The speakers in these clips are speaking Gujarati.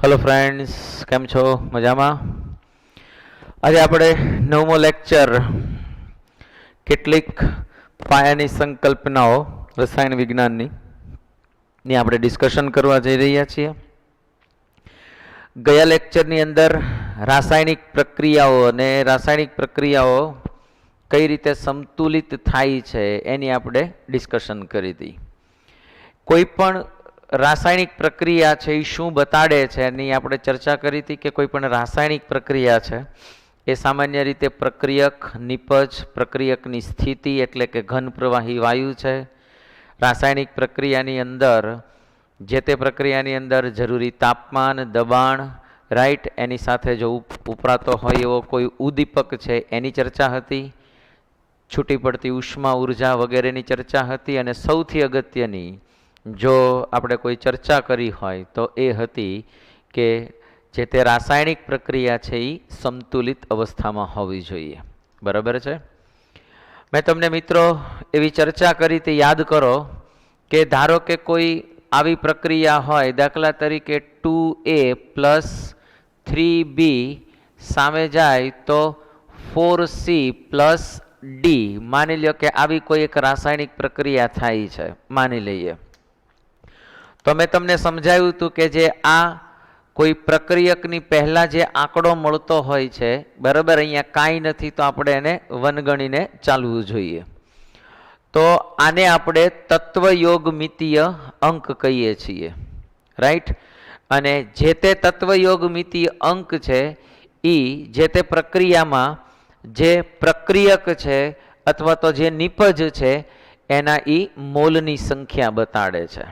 હેલો ફ્રેન્ડ્સ, કેમ છો? મજામાં? આજે આપણે નવમો લેક્ચર કેટલીક પાયાની સંકલ્પનાઓ રસાયણ વિજ્ઞાનની આપણે ડિસ્કશન કરવા જઈ રહ્યા છીએ. ગયા લેક્ચરની અંદર રાસાયણિક પ્રક્રિયાઓ અને રાસાયણિક પ્રક્રિયાઓ કઈ રીતે સંતુલિત થાય છે એની આપણે ડિસ્કશન કરી હતી. કોઈ પણ રાસાયણિક પ્રક્રિયા છે એ શું બતાડે છે એની આપણે ચર્ચા કરી હતી કે કોઈ પણ રાસાયણિક પ્રક્રિયા છે એ સામાન્ય રીતે પ્રક્રિયક, નિપજ, પ્રક્રિયકની સ્થિતિ એટલે કે ઘન પ્રવાહી વાયુ છે. રાસાયણિક પ્રક્રિયાની અંદર જે તે પ્રક્રિયાની અંદર જરૂરી તાપમાન, દબાણ, રાઈટ, એની સાથે જો ઉપરાતો હોય એવો કોઈ ઉદ્દીપક છે એની ચર્ચા હતી. છૂટી પડતી ઉષ્મા ઉર્જા વગેરેની ચર્ચા હતી. અને સૌથી અગત્યની જો આપણે કોઈ ચર્ચા કરી હોય તો એ હતી કે જે તે રાસાયણિક પ્રક્રિયા છે એ સંતુલિત અવસ્થામાં હોવી જોઈએ. બરાબર છે? મેં તમને મિત્રો એવી ચર્ચા કરી તે યાદ કરો કે ધારો કે કોઈ આવી પ્રક્રિયા હોય, દાખલા તરીકે 2A પ્લસ 3B સામે જાય તો 4C પ્લસ ડી. માની લો કે આવી કોઈ એક રાસાયણિક પ્રક્રિયા થાય છે, માની લઈએ. તો મેં તમને સમજાવ્યું હતું કે જે આ કોઈ પ્રક્રિયકની પહેલા જે આંકડો મળતો હોય છે, બરાબર, અહીંયા કાંઈ નથી તો આપણે એને વનગણીને ચાલવું જોઈએ. તો આને આપણે તત્વયોગમિતીય અંક કહીએ છીએ, રાઈટ. અને જે તે તત્વયોગમિતીય અંક છે એ જે તે પ્રક્રિયામાં જે પ્રક્રિયક છે અથવા તો જે નિપજ છે એના એ મોલની સંખ્યા બતાડે છે.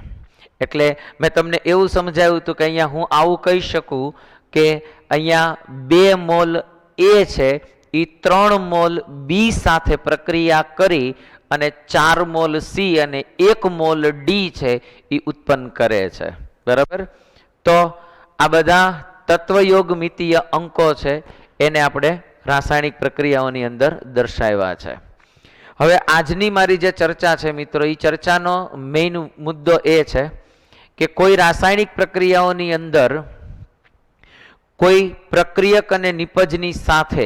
એટલે મેં તમને એવું સમજાવ્યું હતું કે અહીંયા હું આવું કહી શકું કે અહીંયા 2 મોલ એ છે એ 3 મોલ બી સાથે પ્રક્રિયા કરી અને 4 મોલ સી અને 1 મોલ ડી છે એ ઉત્પન્ન કરે છે. બરાબર? તો આ બધા તત્વયોગમિતીય અંકો છે એને આપણે રાસાયણિક પ્રક્રિયાઓની અંદર દર્શાવ્યા છે. હવે આજની મારી જે ચર્ચા છે મિત્રો, એ ચર્ચાનો મેઇન મુદ્દો એ છે કે કોઈ રાસાયણિક પ્રક્રિયાઓની અંદર કોઈ પ્રક્રિયક અને નિપજની સાથે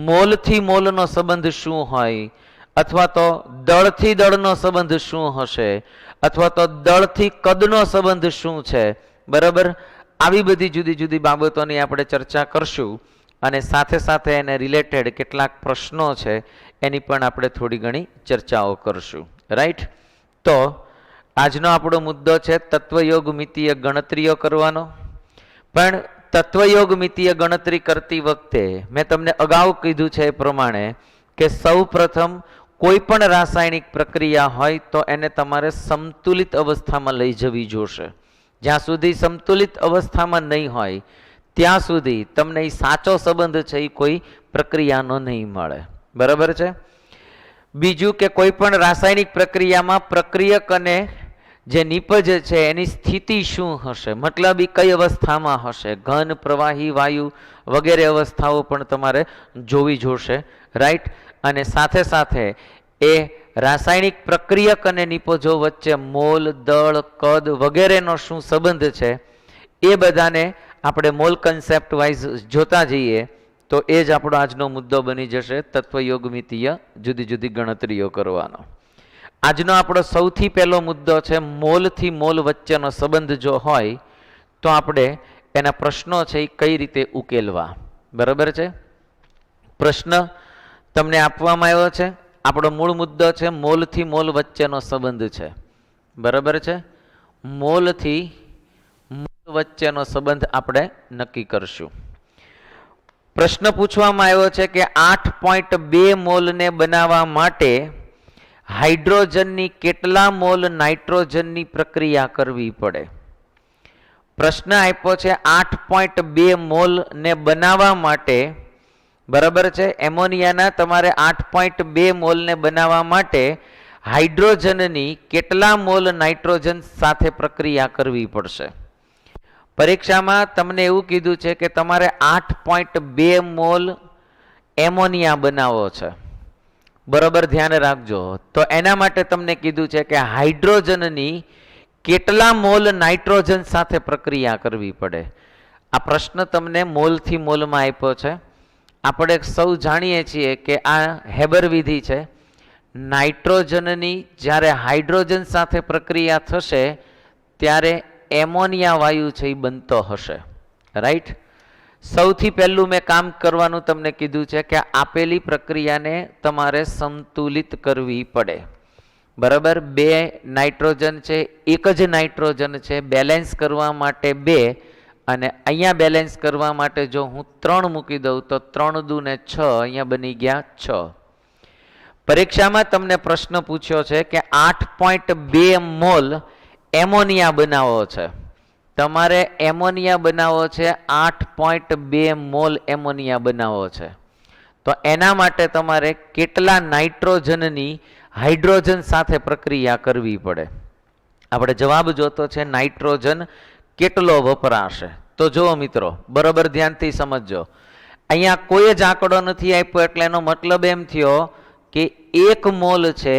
મોલથી મોલનો સંબંધ શું હોય, અથવા તો દળથી દળનો સંબંધ શું હશે, અથવા તો દળથી કદનો સંબંધ શું છે, બરાબર, આવી બધી જુદી જુદી બાબતોની આપણે ચર્ચા કરશું. અને સાથે સાથે એને રિલેટેડ કેટલાક પ્રશ્નો છે એની પણ આપણે થોડી ઘણી ચર્ચાઓ કરશું, રાઈટ. તો આજનો આપણો મુદ્દો છે તત્વયોગમિતીય ગણતરીઓ કરવાનો. પણ તત્વયોગમિતીય ગણતરી કરતી વખતે મેં તમને અગાઉ કીધું છે એ પ્રમાણે કે સૌ પ્રથમ કોઈ પણ રાસાયણિક પ્રક્રિયા હોય તો એને તમારે સંતુલિત અવસ્થામાં લઈ જવી જોશે. જ્યાં સુધી સંતુલિત અવસ્થામાં નહીં હોય ત્યાં સુધી તમને એ સાચો સંબંધ છે એ કોઈ પ્રક્રિયાનો નહીં મળે. બરાબર છે? બીજું કે કોઈ પણ રાસાયણિક પ્રક્રિયામાં પ્રક્રિયક અને જે નિપજ છે એની સ્થિતિ શું હશે, મતલબ એ કઈ અવસ્થામાં હશે, ઘન, પ્રવાહી, વાયુ વગેરે અવસ્થાઓ પણ તમારે જોવી જોશે, રાઈટ. અને સાથે સાથે એ રાસાયણિક પ્રક્રિયક અને નિપજો વચ્ચે મોલ, દળ, કદ વગેરેનો શું સંબંધ છે એ બધાને આપણે મોલ કન્સેપ્ટ વાઇઝ જોતા જઈએ તો એ જ આપણો આજનો મુદ્દો બની જશે, તત્વયોગમિતીય જુદી જુદી ગણતરીઓ કરવાનો. આજનો આપણો સૌથી પહેલો મુદ્દો છે મોલથી મોલ વચ્ચેનો સંબંધ જો હોય તો આપણે એના પ્રશ્નો છે એ કઈ રીતે ઉકેલવા. બરાબર છે? પ્રશ્ન તમને આપવામાં આવ્યો છે. આપણો મૂળ મુદ્દો છે મોલથી મોલ વચ્ચેનો સંબંધ છે. બરાબર છે? મોલથી મોલ વચ્ચેનો સંબંધ આપણે નક્કી કરશું. પ્રશ્ન પૂછવામાં આવ્યો છે કે 8.2 મોલને બનાવવા માટે હાઇડ્રોજનની કેટલા મોલ નાઇટ્રોજનની પ્રક્રિયા કરવી પડે. પ્રશ્ન આપ્યો છે 8.2 મોલને બનાવવા માટે, બરાબર છે, એમોનિયાના તમારે 8.2 મોલને બનાવવા માટે હાઇડ્રોજનની કેટલા મોલ નાઇટ્રોજન સાથે પ્રક્રિયા કરવી પડશે. પરીક્ષામાં તમને એવું કીધું છે કે તમારે 8.2 મોલ એમોનિયા બનાવવો છે. બરાબર, ધ્યાન રાખજો. તો એના માટે તમને કીધું છે કે હાઇડ્રોજનની કેટલા મોલ નાઇટ્રોજન સાથે પ્રક્રિયા કરવી પડે. આ પ્રશ્ન તમને મોલથી મોલમાં આપ્યો છે. આપણે સૌ જાણીએ છીએ કે આ હેબર વિધિ છે. નાઇટ્રોજનની જ્યારે હાઇડ્રોજન સાથે પ્રક્રિયા થશે ત્યારે એમોનિયા વાયુ છે એ બનતો હશે. રાઈટ. સૌથી પહેલું મેં કામ કરવાનું તમને કીધું છે કે આપેલી પ્રક્રિયાને તમારે સંતુલિત કરવી પડે. બરાબર. બે નાઇટ્રોજન છે, એક જ નાઇટ્રોજન છે, બેલેન્સ કરવા માટે બે, અને અહીંયા બેલેન્સ કરવા માટે જો હું 3 મૂકી દઉં તો 3 દુ ને 6, અહીંયા બની ગયા 6. પરીક્ષામાં તમને પ્રશ્ન પૂછ્યો છે કે 8.2 મોલ એમોનિયા બનાવવો છે. તમારે એમોનિયા બનાવવો છે, 8.2 મોલ એમોનિયા બનાવવો છે. તો એના માટે તમારે કેટલા નાઇટ્રોજનની હાઇડ્રોજન સાથે પ્રક્રિયા કરવી પડે? આપણે જવાબ જોતો છે નાઇટ્રોજન કેટલો વપરાશે. તો જુઓ મિત્રો, બરાબર ધ્યાનથી સમજજો. અહીંયા કોઈ જ આંકડો નથી આપ્યો, એટલે એનો મતલબ એમ થયો કે 1 મોલ છે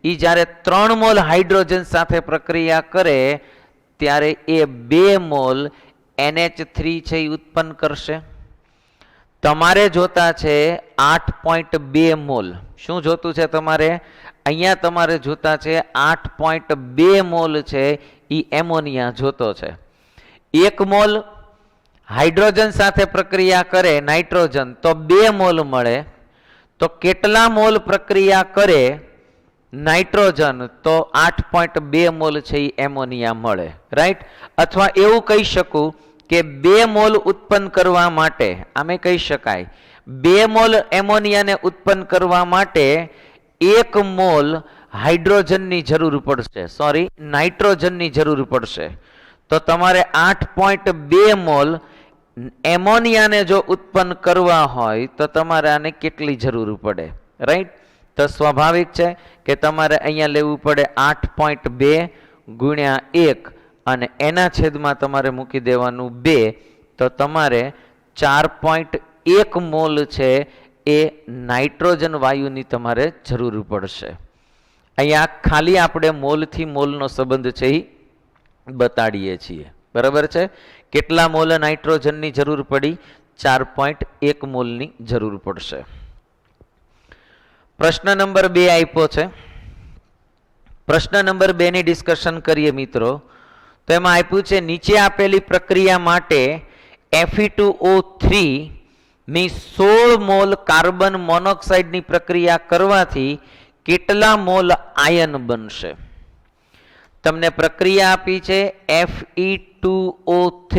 એ જ્યારે 3 મોલ હાઇડ્રોજન સાથે પ્રક્રિયા કરે ત્યારે એ 2 મોલ NH3 છે એ ઉત્પન્ન કરશે. તમારે જોતા છે 8.2 મોલ. શું જોતું છે તમારે? અહીંયા તમારે જોતા છે 8.2 મોલ છે એ એમોનિયા જોતો છે. 1 મોલ હાઇડ્રોજન સાથે પ્રક્રિયા કરે નાઇટ્રોજન તો 2 મોલ મળે. તો કેટલા મોલ પ્રક્રિયા કરે નાઇટ્રોજન તો 8.2 મોલ છે એ એમોનિયા મળે. રાઈટ. અથવા એવું કહી શકું કે 2 મોલ ઉત્પન્ન કરવા માટે, આમે કહી શકાય 2 મોલ એમોનિયાને ઉત્પન્ન કરવા માટે 1 મોલ હાઇડ્રોજનની જરૂર પડશે, સોરી નાઇટ્રોજનની જરૂર પડશે. તો તમારે 8.2 મોલ એમોનિયાને જો ઉત્પન્ન કરવા હોય તો તમારે આને કેટલી જરૂર પડે? રાઈટ. તો સ્વાભાવિક છે કે તમારે અહીંયા લેવું પડે 8.2 ગુણ્યા 1 અને એના છેદમાં તમારે મૂકી દેવાનું 2. તો તમારે 4.1 મોલ છે એ નાઇટ્રોજન વાયુની તમારે જરૂર પડશે. અહીંયા ખાલી આપણે મોલથી મોલનો સંબંધ છે એ બતાડીએ છીએ. બરાબર છે. કેટલા મોલ નાઇટ્રોજનની જરૂર પડી? 4.1 મોલની જરૂર પડશે. પ્રશ્ન નંબર 2 આપ્યો છે. પ્રશ્ન નંબર 2 ની ડિસ્કશન કરીએ મિત્રો. તો એમાં આપ્યું છે નીચે આપેલી પ્રક્રિયા માટે Fe2O3 ની 16 મોલ કાર્બન મોનોક્સાઇડની પ્રક્રિયા કરવાથી કેટલા મોલ આયન બનશે? તમને પ્રક્રિયા આપી છે Fe2O3,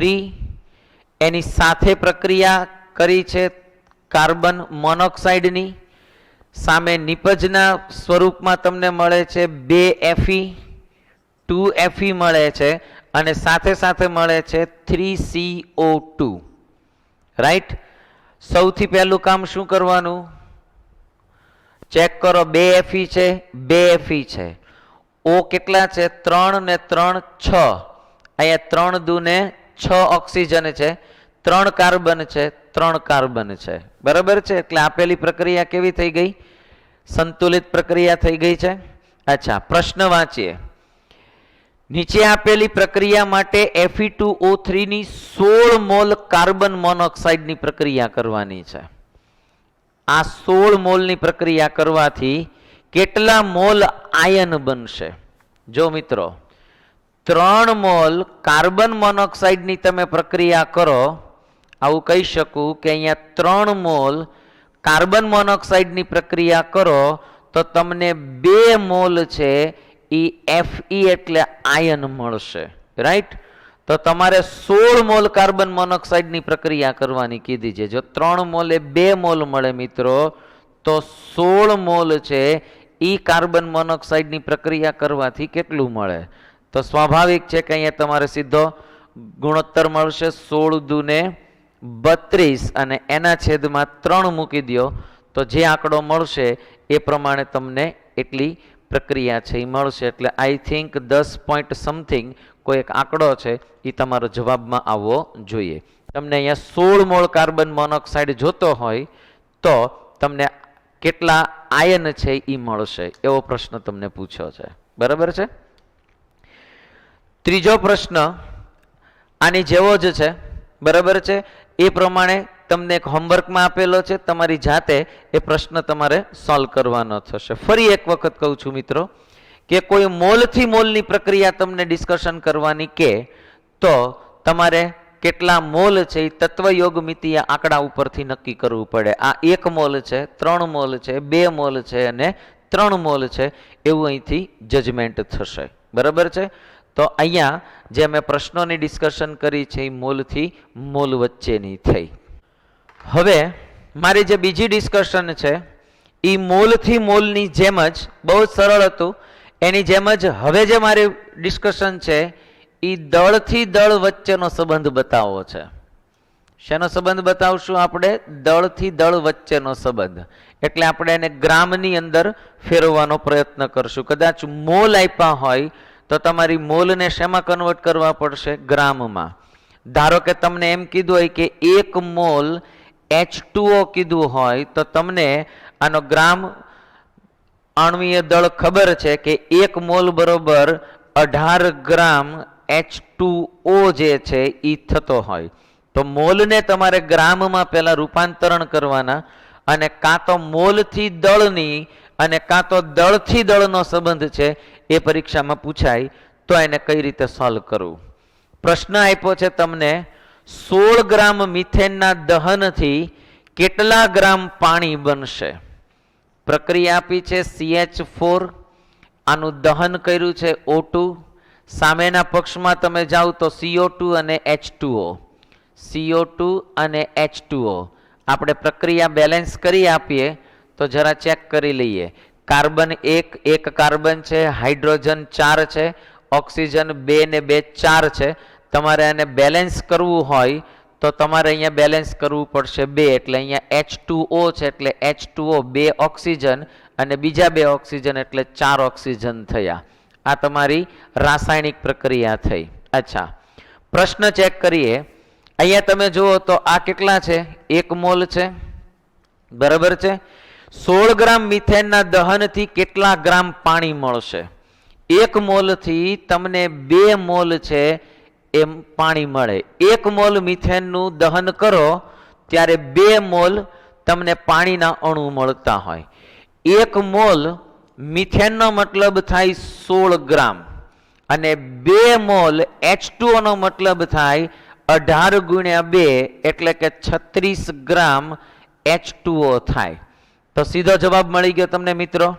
એની સાથે પ્રક્રિયા કરી છે કાર્બન મોનોક્સાઇડની. સામે નિપજના સ્વરૂપમાં તમને મળે છે 2 Fe, 2 Fe મળે છે અને સાથે સાથે મળે છે 3CO2. રાઈટ. સૌથી પહેલું કામ શું કરવાનું? ચેક કરો. 2 Fe છે, 2 Fe છે. O કેટલા છે? 3 ને 3 6. અહીંયા 3 દુ ને 6 ઓક્સિજન છે, 3 કાર્બન છે, 3 કાર્બન છે. બરાબર છે. એટલે આપેલી પ્રક્રિયા કેવી થઈ ગઈ? સંતુલિત પ્રક્રિયા થઈ ગઈ છે. અચ્છા, પ્રશ્ન વાંચીએ. નીચે આપેલી પ્રક્રિયા માટે Fe2O3 ની 16 મોલ કાર્બન મોનોક્સાઇડની પ્રક્રિયા કરવાની છે. આ 16 મોલની પ્રક્રિયા કરવાથી કેટલા મોલ આયન બનશે? જો મિત્રો, 3 મોલ કાર્બન મોનોક્સાઇડની તમે પ્રક્રિયા કરો, આવું કહી શકું કે અહીંયા 3 મોલ કાર્બન મોનોક્સાઇડની પ્રક્રિયા કરો તો તમને 2 મોલ છે એ Fe એટલે આયન મળશે. રાઈટ. તો તમારે 16 મોલ કાર્બન મોનોક્સાઇડની પ્રક્રિયા કરવાની કીધી છે. જો 3 મોલે 2 મોલ મળે મિત્રો, તો 16 મોલ છે એ કાર્બન મોનોક્સાઇડની પ્રક્રિયા કરવાથી કેટલું મળે? તો સ્વાભાવિક છે કે અહીંયા તમારે સીધો ગુણોત્તર મળશે 16 દુ ને 32 અને એના છેદમાં 3 મૂકી દો તો જે આંકડો મળશે એ પ્રમાણે તમને એટલી પ્રક્રિયા છે એ મળશે. એટલે આઈ થિંક 10 પોઈન્ટ સમથિંગ કોઈ એક આંકડો છે એ તમારો જવાબમાં આવવો જોઈએ. તમને અહીંયા 16 મોલ કાર્બન મોનોક્સાઇડ જોતો હોય તો તમને કેટલા આયન છે એ મળશે, એવો પ્રશ્ન તમને પૂછ્યો છે. બરાબર છે. ત્રીજો પ્રશ્ન આની જેવો જ છે. બરાબર છે? એ પ્રમાણે તમને એક હોમવર્કમાં આપેલો છે, તમારી જાતે એ પ્રશ્ન તમારે સોલ્વ કરવાનો થશે. ફરી એક વખત કહું છું મિત્રો કે કોઈ મોલથી મોલની પ્રક્રિયા તમને ડિસ્કશન કરવાની કે તો તમારે કેટલા મોલ છે એ તત્વયોગ મિતીય આંકડા ઉપરથી નક્કી કરવું પડે. આ 1 મોલ છે, 3 મોલ છે, 2 મોલ છે અને 3 મોલ છે એવું અહીંથી જજમેન્ટ થશે. બરાબર છે? તો અહીંયા જે મેં પ્રશ્નોની ડિસ્કશન કરી છે એ મોલથી મોલ વચ્ચેની થઈ. હવે મારી જે બીજી ડિસ્કશન છે એ મોલથી મોલની જેમ જ બહુ સરળ હતું. એની જેમ જ હવે જે મારી ડિસ્કશન છે એ દળથી દળ વચ્ચેનો સંબંધ બતાવવો છે. શેનો સંબંધ બતાવશું આપણે? દળથી દળ વચ્ચેનો સંબંધ. એટલે આપણે એને ગ્રામની અંદર ફેરવવાનો પ્રયત્ન કરશું. કદાચ મોલ આપ્યા હોય તો તમારી મોલને શેમાં કન્વર્ટ કરવા પડશે? ગ્રામમાં. ધારો કે તમને એમ કીધું હોય કે 1 મોલ H2O કીધું હોય તો તમને આનો ગ્રામ આણ્વીય દળ ખબર છે કે 1 મોલ બરોબર 18 ગ્રામ H2O જે છે એ થતો હોય. તો મોલને તમારે ગ્રામમાં પહેલા રૂપાંતરણ કરવાના અને કાં તો મોલથી દળની અને કાં તો દળથી દળનો સંબંધ છે એ પરીક્ષામાં પૂછાય તો એને કઈ રીતે સોલ્વ કરવું. પ્રશ્ન આપ્યો છે તમને 16 ગ્રામ મિથેનના દહનથી કેટલા ગ્રામ પાણી બનશે? પ્રક્રિયા આપી છે CH4, આનું દહન કર્યું છે O2. સામેના પક્ષમાં તમે જાઓ તો CO2 અને H2O, CO2 અને H2O. આપણે પ્રક્રિયા બેલેન્સ કરી આપીએ તો જરા ચેક કરી લઈએ. કાર્બન 1 કાર્બન છે, હાઇડ્રોજન 4 છે, ઓક્સિજન 2 ને 2 4 છે. તમારે આને બેલેન્સ કરવું હોય તો તમારે અહીંયા બેલેન્સ કરવું પડશે 2. એટલે અહીંયા H2O છે એટલે H2O 2 ઓક્સિજન અને બીજા 2 ઓક્સિજન એટલે 4 ઓક્સિજન થયા. આ તમારી રાસાયણિક પ્રક્રિયા થઈ. અચ્છા, પ્રશ્ન ચેક કરીએ. અહીંયા તમે જુઓ તો આ કેટલા છે? 1 મોલ છે. બરાબર છે? 16 ગ્રામ મિથેનના દહનથી કેટલા ગ્રામ પાણી મળશે? 1 મોલથી તમને 2 મોલ છે એમ પાણી મળે. 1 મોલ મિથેનનું દહન કરો ત્યારે 2 મોલ તમને પાણીના અણુ મળતા હોય. 1 મોલ મિથેનનો મતલબ થાય 16 ગ્રામ અને 2 મોલ H2O નો મતલબ થાય 18 ગુણ્યા 2 એટલે કે 36 ગ્રામ H2O થાય. તો સીધો જવાબ મળી ગયો તમને મિત્રો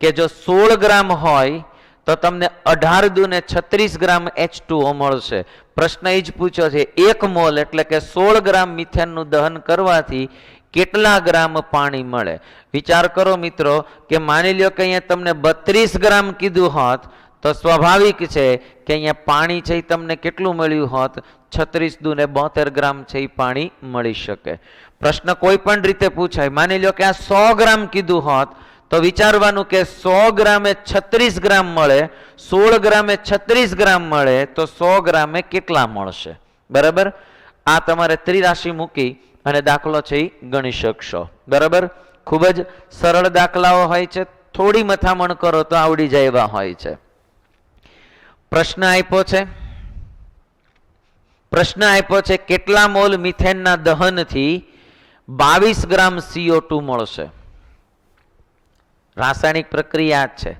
કે જો 16 ગ્રામ હોય તો તમને 18 દુને 36 ગ્રામ H2O મળશે. પ્રશ્ન એ જ પૂછ્યો છે 1 મોલ એટલે કે 16 ગ્રામ મિથેનનું દહન કરવાથી કેટલા ગ્રામ પાણી મળે? વિચાર કરો મિત્રો કે માની લ્યો કે અહીંયા તમને 32 ગ્રામ કીધું હોત તો સ્વાભાવિક છે કે અહીંયા પાણી છે એ તમને કેટલું મળ્યું હોત? 36 દુને 72 ગ્રામ છે એ પાણી મળી શકે. પ્રશ્ન કોઈ પણ રીતે પૂછાય. માની લો કે આ 100 ગ્રામ કીધું હોત તો વિચારવાનું કે 100 ગ્રામે 36 ગ્રામ મળે, 16 ગ્રામે 36 ગ્રામ મળે તો 100 ગ્રામે કેટલા મળશે? બરાબર? આ તમારે ત્રિરાશિ મૂકી અને દાખલો છે એ ગણી શકશો. બરાબર? ખૂબ જ સરળ દાખલાઓ હોય છે, થોડી મથામણ કરો તો આવડી જાય એવા હોય છે. પ્રશ્ન આપ્યો છે કેટલા મોલ મિથેનના દહનથી 22 ગ્રામ CO2 મળશે? રાસાયણિક પ્રક્રિયા છે.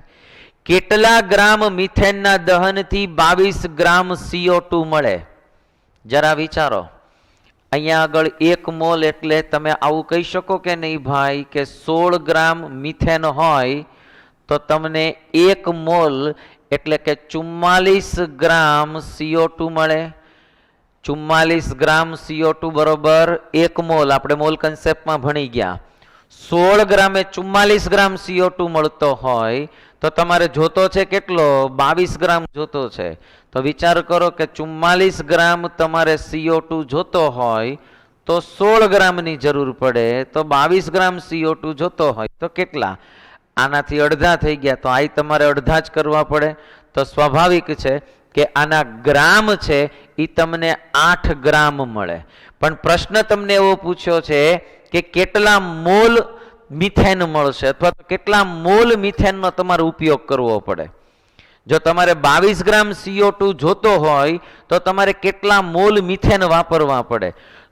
કેટલા ગ્રામ મિથેનના દહનથી 22 ગ્રામ CO2 મળે? જરા વિચારો. અહીંયા આગળ 1 મોલ એટલે તમે આવું કહી શકો કે નહીં ભાઈ કે 16 ગ્રામ મિથેન હોય તો તમને 1 મોલ એટલે કે 44 ગ્રામ CO2 મળે. 44 ગ્રામ CO2 બરોબર 1 મોલ. આપણે મોલ કન્સેપ્ટમાં ભણી ગયા. 16 ગ્રામે 44 ગ્રામ CO2 મળતો હોય તો તમારે જોતો છે કેટલો? 22 ગ્રામ જોતો છે. તો વિચાર કરો કે 44 ગ્રામ તમારે CO2 જોતો હોય તો 16 ગ્રામની જરૂર પડે, તો 22 ગ્રામ CO2 જોતો હોય તો કેટલા? આનાથી અડધા થઈ ગયા, તો આ તમારે અડધા જ કરવા પડે. તો સ્વાભાવિક છે કે આના ગ્રામ છે એ તમને 8 ગ્રામ મળે. પણ પ્રશ્ન તમને એવો પૂછ્યો છે કે કેટલા મોલ મિથેન મળશે અથવા તો કેટલા મોલ મિથેનનો તમારે ઉપયોગ કરવો પડે. જો તમારે 22 ગ્રામ CO2 જોતો હોય તો તમારે કેટલા મોલ મિથેન વાપરવા પડે?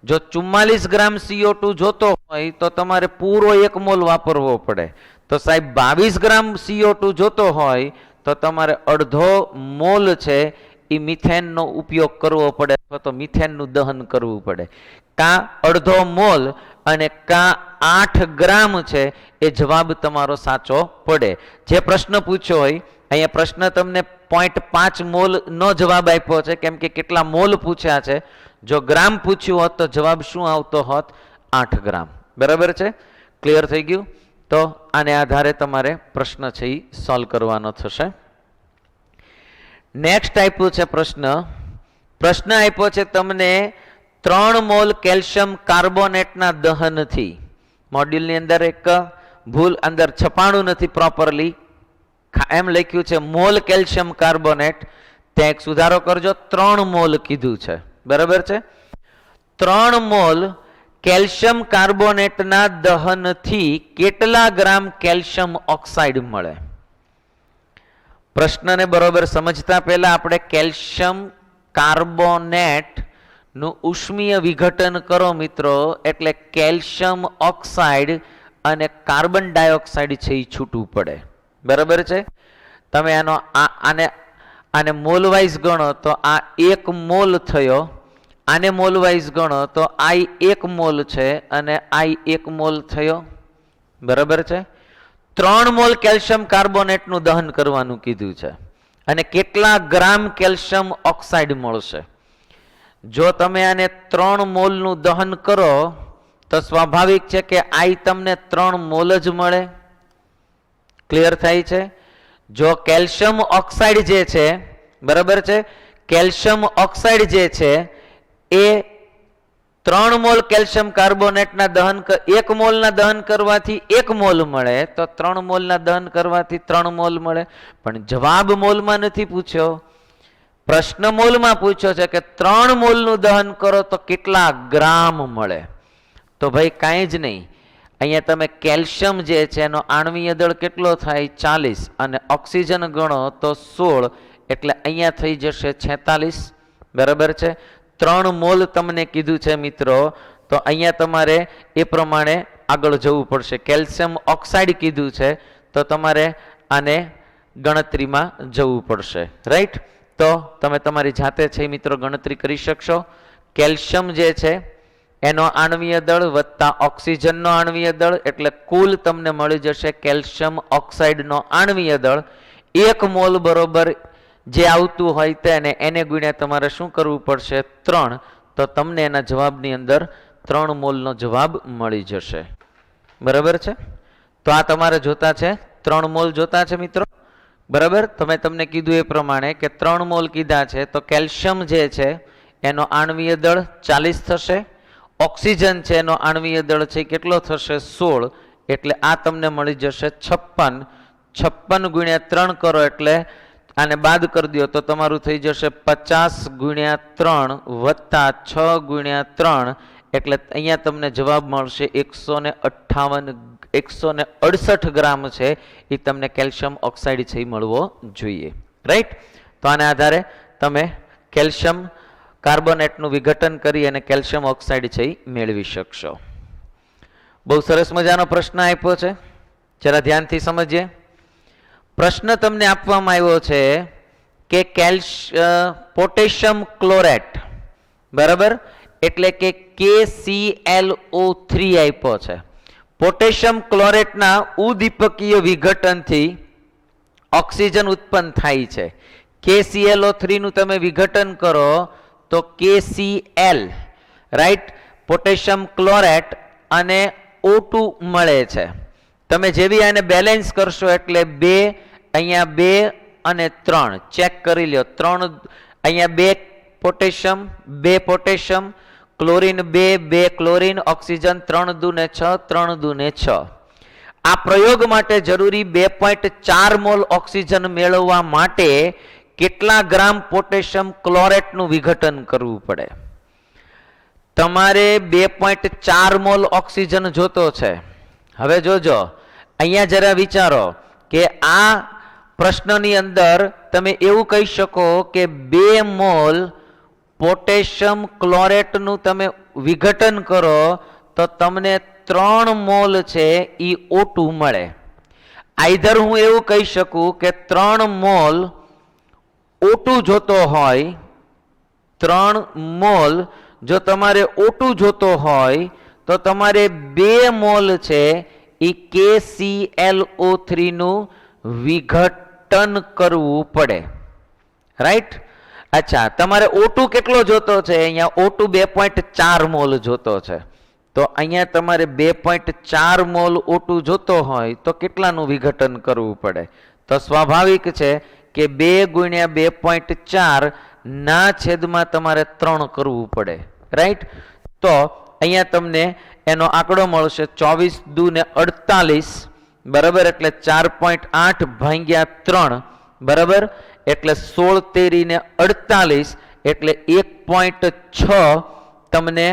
જો 44 ગ્રામ CO2 જોતો હોય તો તમારે પૂરો 1 મોલ વાપરવો પડે. તો સાહેબ 22 ગ્રામ CO2 જોતો હોય તો તમારે અડધો મોલ છે એ મિથેનનો ઉપયોગ કરવો પડે અથવા તો મિથેનનું દહન કરવું પડે. કા અડધો મોલ અને કા 8 ગ્રામ છે એ જવાબ તમારો સાચો પડે. જે પ્રશ્ન પૂછ્યો હોય અહીંયા પ્રશ્ન તમને 0.5 મોલ નો જવાબ આપ્યો છે, કેમ કે કેટલા મોલ પૂછ્યા છે. જો ગ્રામ પૂછ્યું હોત તો જવાબ શું આવતો હોત? 8 ગ્રામ. બરાબર છે? ક્લિયર થઈ ગયું? તો આને આધારે તમારે પ્રશ્ન છે એ સોલ્વ કરવાનો થશે. નેક્સ્ટ આપ્યું છે પ્રશ્ન આપ્યો છે તમને 3 મોલ કેલ્શિયમ કાર્બોનેટના દહનથી. મોડ્યુલની અંદર એક ભૂલ અંદર છપાણું નથી પ્રોપરલી, એમ લખ્યું છે મોલ કેલ્શિયમ કાર્બોનેટ. ત્યાં એક સુધારો કરજો, 3 મોલ કીધું છે. બરાબર છે? 3 મોલ કેલ્શિયમ કાર્બોનેટના દહનથી કેટલા ગ્રામ કેલ્શિયમ ઓક્સાઇડ મળે? પ્રશ્નને બરોબર સમજતા પહેલા આપણે કેલ્શિયમ કાર્બોનેટ નું ઉષ્મીય વિઘટન કરો મિત્રો, એટલે કેલ્શિયમ ઓક્સાઇડ અને કાર્બન ડાયોક્સાઇડ છે એ છૂટવું પડે. બરાબર છે? તમે આને મોલ વાઇઝ ગણો તો આ 1 મોલ થયો, આને મોલ વાઇઝ ગણો તો આ 1 મોલ છે અને આ 1 મોલ થયો. બરાબર છે? 3 મોલ કેલ્શિયમ કાર્બોનેટનું દહન કરવાનું કીધું છે અને કેટલા ગ્રામ કેલ્શિયમ ઓક્સાઇડ મળશે? જો તમે આને 3 મોલનું દહન કરો તો સ્વાભાવિક છે કે આ તમને 3 મોલ જ મળે. ક્લિયર થાય છે? જો કેલ્શિયમ ઓક્સાઇડ જે છે, બરાબર છે, કેલ્શિયમ ઓક્સાઇડ જે છે એ 3 મોલ કેલ્શિયમ કાર્બોનેટના દહન 1 મોલના દહન કરવાથી 1 મોલ મળે, તો 3 મોલના દહન કરવાથી 3 મોલ મળે. પણ જવાબ મોલમાં નથી પૂછ્યો, પ્રશ્ન મોલમાં પૂછ્યો છે કે 3 મોલનું દહન કરો તો કેટલા ગ્રામ મળે? તો ભાઈ કાંઈ જ નહીં. અહીંયા તમે કેલ્શિયમ જે છે એનો આણ્વીય દળ કેટલો થાય? 40 અને ઓક્સિજન ગણો તો 16, એટલે અહીંયા થઈ જશે 46. બરાબર છે? 3 મોલ તમને કીધું છે મિત્રો, તો અહીંયા તમારે એ પ્રમાણે આગળ જવું પડશે. કેલ્શિયમ ઓક્સાઇડ કીધું છે તો તમારે આને ગણતરીમાં જવું પડશે. રાઈટ? તો તમે તમારી જાતે છે મિત્રો ગણતરી કરી શકશો. કેલ્શિયમ જે છે એનો આણ્વીય દળ વત્તા ઓક્સિજનનો આણ્વીય દળ, એટલે કુલ તમને મળી જશે કેલ્શિયમ ઓક્સાઇડનો આણ્વીય દળ. 1 મોલ બરોબર જે આવતું હોય તેને એને ગુણ્યા તમારે શું કરવું પડશે? 3. તો તમને એના જવાબની અંદર 3 મોલનો જવાબ મળી જશે. બરાબર છે? તો આ તમારે જોતા છે 3 મોલ જોતા છે મિત્રો. બરાબર? તમને કીધું એ પ્રમાણે કે 3 મોલ કીધા છે તો કેલ્શિયમ જે છે એનો આણ્વીય દળ 40 થશે, ઓક્સિજન છે એનો આણ્વીય દળ છે કેટલો થશે? 16, એટલે આ તમને મળી જશે 56. 56 ગુણ્યા 3 કરો એટલે આને બાદ કરી દો તો તમારું થઈ જશે 50 ગુણ્યા 3 વત્તા 6 ગુણ્યા 3, એટલે અહીંયા તમને જવાબ મળશે 168 ગ્રામ છે એ તમને કેલ્શિયમ ઓક્સાઇડ છે એ મળવો જોઈએ. રાઈટ? તો આના આધારે તમે કેલ્શિયમ કાર્બોનેટનું વિઘટન કરી અને કેલ્શિયમ ઓક્સાઇડ છે એ મેળવી શકશો. બહુ સરસ મજાનો પ્રશ્ન આપ્યો છે, જરા ધ્યાનથી સમજીએ. પ્રશ્ન તમને આપવામાં આવ્યો છે કે પોટેશિયમ ક્લોરેટ, બરાબર, એટલે કે KClO3 આપ્યો છે. પોટેશિયમ ક્લોરેટના ઉદ્દીપકીય વિઘટનથી ઓક્સિજન ઉત્પન્ન થાય છે. KClO3 નું તમે વિઘટન કરો તો KCl, રાઈટ, પોટેશિયમ ક્લોરેટ અને O2 મળે છે. તમે જેવી આને બેલેન્સ કરશો એટલે 2, અહીંયા 2 અને 3 ચેક કરી લ્યો. 3 અહીંયા 2 potassium, 2 potassium, chlorine 2, 2 chlorine, oxygen 3 દુને 6, 3 દુને 6. આ પ્રયોગ માટે જરૂરી 2.4 મોલ ઓક્સિજન મેળવવા માટે કેટલા ગ્રામ પોટેશિયમ ક્લોરેટનું વિઘટન કરવું પડે? તમારે 2.4 મોલ ઓક્સિજન જોતો છે. હવે જોજો, અહીંયા જરા વિચારો કે આ પ્રશ્નની અંદર તમે એવું કહી શકો કે 2 મોલ પોટેશિયમ ક્લોરેટનું તમે વિઘટન કરો તો તમને 3 મોલ છે એ O2 મળે. આઈધર હું એવું કહી શકું કે 3 મોલ O2 જોતો હોય, 3 મોલ જો તમારે O2 જોતો હોય તો તમારે 2 મોલ છે એ KClO3 નું વિઘટન કરવું પડે. રાઈટ? અચ્છા, તમારે O2 કેટલો જોતો છે? અહીંયા O2 2.4 મોલ જોતો છે. તો અહીંયા તમારે 2.4 મોલ O2 જોતો હોય તો કેટલાનું વિઘટન કરવું પડે? તો સ્વાભાવિક છે કે 2 ગુણ્યા 2.4 ના છેદમાં તમારે 3 કરવું પડે. રાઈટ? તો અહીંયા તમને એનો આંકડો મળશે 24 દુ ને 48 બરાબર, એટલે 4.8 ભાગ્યા 3 બરાબર, એટલે 16 તેરી ને 48 એટલે 1.6 તમને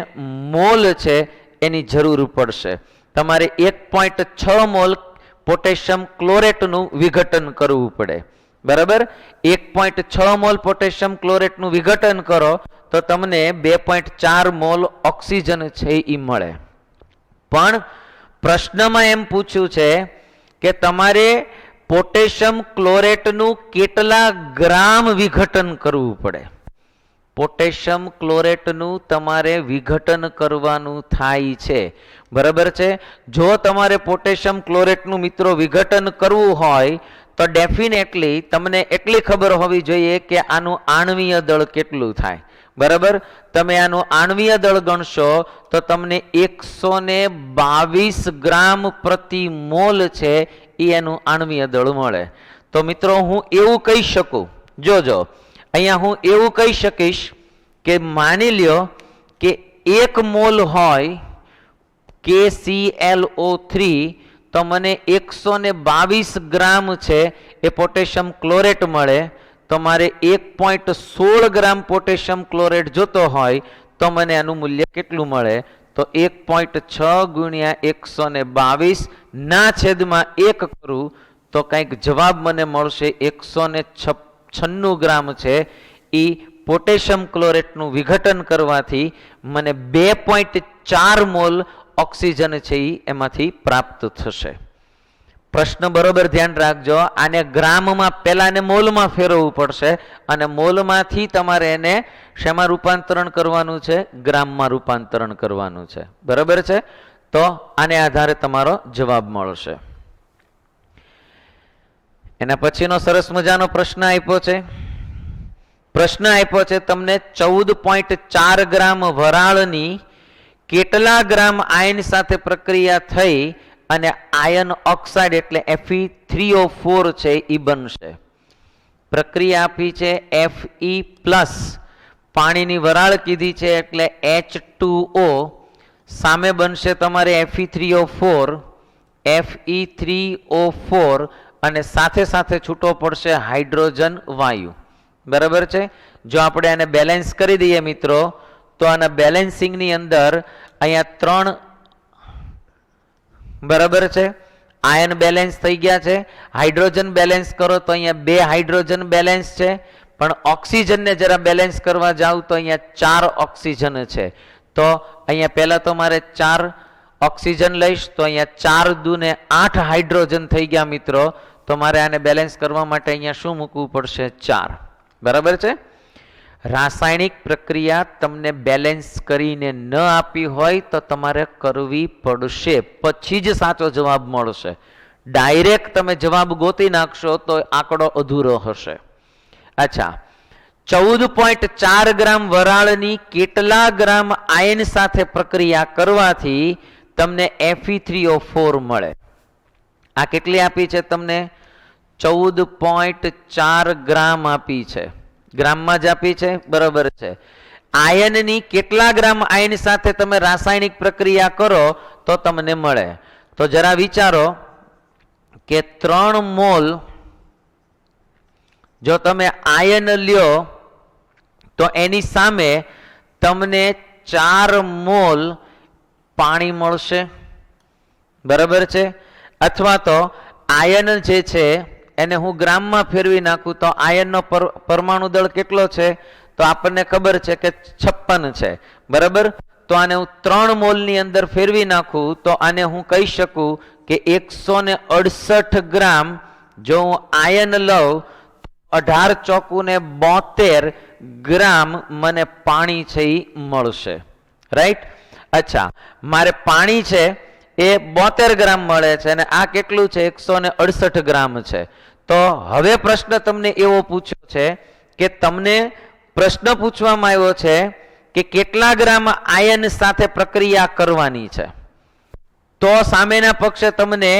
મોલ છે એની જરૂર પડશે. તમારે 1.6 મોલ પોટેશિયમ ક્લોરેટનું વિઘટન કરવું પડે. બરાબર, 1.6 મોલ પોટેશિયમ ક્લોરેટનું વિઘટન કરો તો તમને 2.4 મોલ ઓક્સિજન છે એ મળે. પણ પ્રશ્નમાં એમ પૂછ્યું છે કે તમારે પોટેશિયમ ક્લોરેટનું કેટલા ગ્રામ વિઘટન કરવું પડે. પોટેશિયમ ક્લોરેટનું તમારે વિઘટન કરવાનું થાય છે. બરાબર છે? જો તમારે પોટેશિયમ ક્લોરેટનું મિત્રો વિઘટન કરવું હોય તો ડેફિનેટલી તમને એટલી ખબર હોવી જોઈએ કે આનું આણ્વીય દળ કેટલું થાય. બરાબર, તમે આનું આણ્વીય દળ ગણશો તો તમને 122 ગ્રામ પ્રતિ મોલ છે એ એનું આણ્વીય દળ મળે. તો મિત્રો હું એવું કહી શકું, જોજો અહીંયા હું એવું કહી શકીશ કે માની લ્યો કે 1 મોલ હોય KClO3 તો મને 122 ગ્રામ છે એ પોટેશિયમ ક્લોરેટ મળે. તો મારે 1.16 ગ્રામ પોટેશિયમ ક્લોરેટ જોતો હોય તો મને આનું મૂલ્ય કેટલું મળે? તો 1.6 ગુણ્યા 122 ના છેદમાં 1 કરું તો કંઈક જવાબ મને મળશે 196 ગ્રામ છે એ પોટેશિયમ ક્લોરેટનું વિઘટન કરવાથી મને 2.4 મોલ ઓક્સિજન છે એ એમાંથી પ્રાપ્ત થશે. પ્રશ્ન બરોબર ધ્યાન રાખજો. આને ગ્રામમાં પહેલા ને મોલમાં ફેરવવું પડશે અને મોલમાંથી તમારે એને શેમાં રૂપાંતરણ કરવાનું છે? ગ્રામમાં રૂપાંતરણ કરવાનું છે. બરાબર છે? તો આને આધારે તમારો જવાબ મળશે. એના પછીનો સરસ મજાનો પ્રશ્ન આપ્યો છે. પ્રશ્ન આપ્યો છે તમને 14.4 ગ્રામ વરાળની કેટલા ગ્રામ આયન સાથે પ્રક્રિયા થઈ અને આયન ઓક્સાઇડ એટલે Fe3O4 છે એ બનશે. પ્રક્રિયા આપી છે Fe+, પાણીની વરાળ કીધી છે એટલે H2O, સામે બનશે તમારે Fe3O4, Fe3O4 અને સાથે સાથે છૂટો પડશે હાઇડ્રોજન વાયુ. બરાબર છે? જો આપણે આને બેલેન્સ કરી દઈએ મિત્રો તો આના બેલેન્સિંગની અંદર અહીંયા 3 બરાબર છે આયન બેલેન્સ થઈ ગયા છે. હાઇડ્રોજન બેલેન્સ કરો તો અહીંયા 2 હાઇડ્રોજન બેલેન્સ છે, પણ ઓક્સિજનને જરા બેલેન્સ કરવા જાવ તો અહીંયા 4 ઓક્સિજન છે. તો અહીંયા પહેલા તો મારે 4 ઓક્સિજન લઈશ તો અહીંયા 4 દુ ને 8 હાઇડ્રોજન થઈ ગયા મિત્રો. તો મારે આને બેલેન્સ કરવા માટે અહીંયા શું મૂકવું પડશે? 4. બરાબર છે? રાસાયણિક પ્રક્રિયા તમને બેલેન્સ કરીને ન આપી હોય તો તમારે કરવી પડશે, પછી જ સાચો જવાબ મળશે. ડાયરેક્ટ તમે જવાબ ગોતી નાખશો તો આંકડો અધૂરો હશે. અચ્છા, 14.4 ગ્રામ વરાળની કેટલા ગ્રામ આયન સાથે પ્રક્રિયા કરવાથી તમને Fe3O4 મળે? આ કેટલી આપી છે તમને? 14.4 ગ્રામ આપી છે. ગ્રામમાં જ આપી છે. બરાબર છે? આયનની કેટલા ગ્રામ આયન સાથે તમે રાસાયણિક પ્રક્રિયા કરો તો તમને મળે? તો જરા વિચારો કે 3 મોલ જો તમે આયન લ્યો તો એની સામે તમને 4 મોલ પાણી મળશે. બરાબર છે? અથવા તો આયન જે છે એને હું ગ્રામમાં ફેરવી નાખું તો આયનનો પરમાણુ દળ કેટલો છે? તો આપણને ખબર છે કે 56 છે, બરાબર. તો આને હું 3 મોલની અંદર ફેરવી નાખું તો આને હું કહી શકું કે 168 ગ્રામ જો હું આયન લઉં 18 ચોકુ ને 72 ગ્રામ મને પાણી છે એ મળશે, રાઈટ. અચ્છા, મારે પાણી છે એ 72 ગ્રામ મળે છે અને આ કેટલું છે? 168 ગ્રામ છે. તો હવે પ્રશ્ન તમને એવો પૂછ્યો છે કે તમને પ્રશ્ન પૂછવામાં આવ્યો છે કે કેટલા ગ્રામ આયન સાથે પ્રક્રિયા કરવાની છે. તો સામેના પક્ષે તમને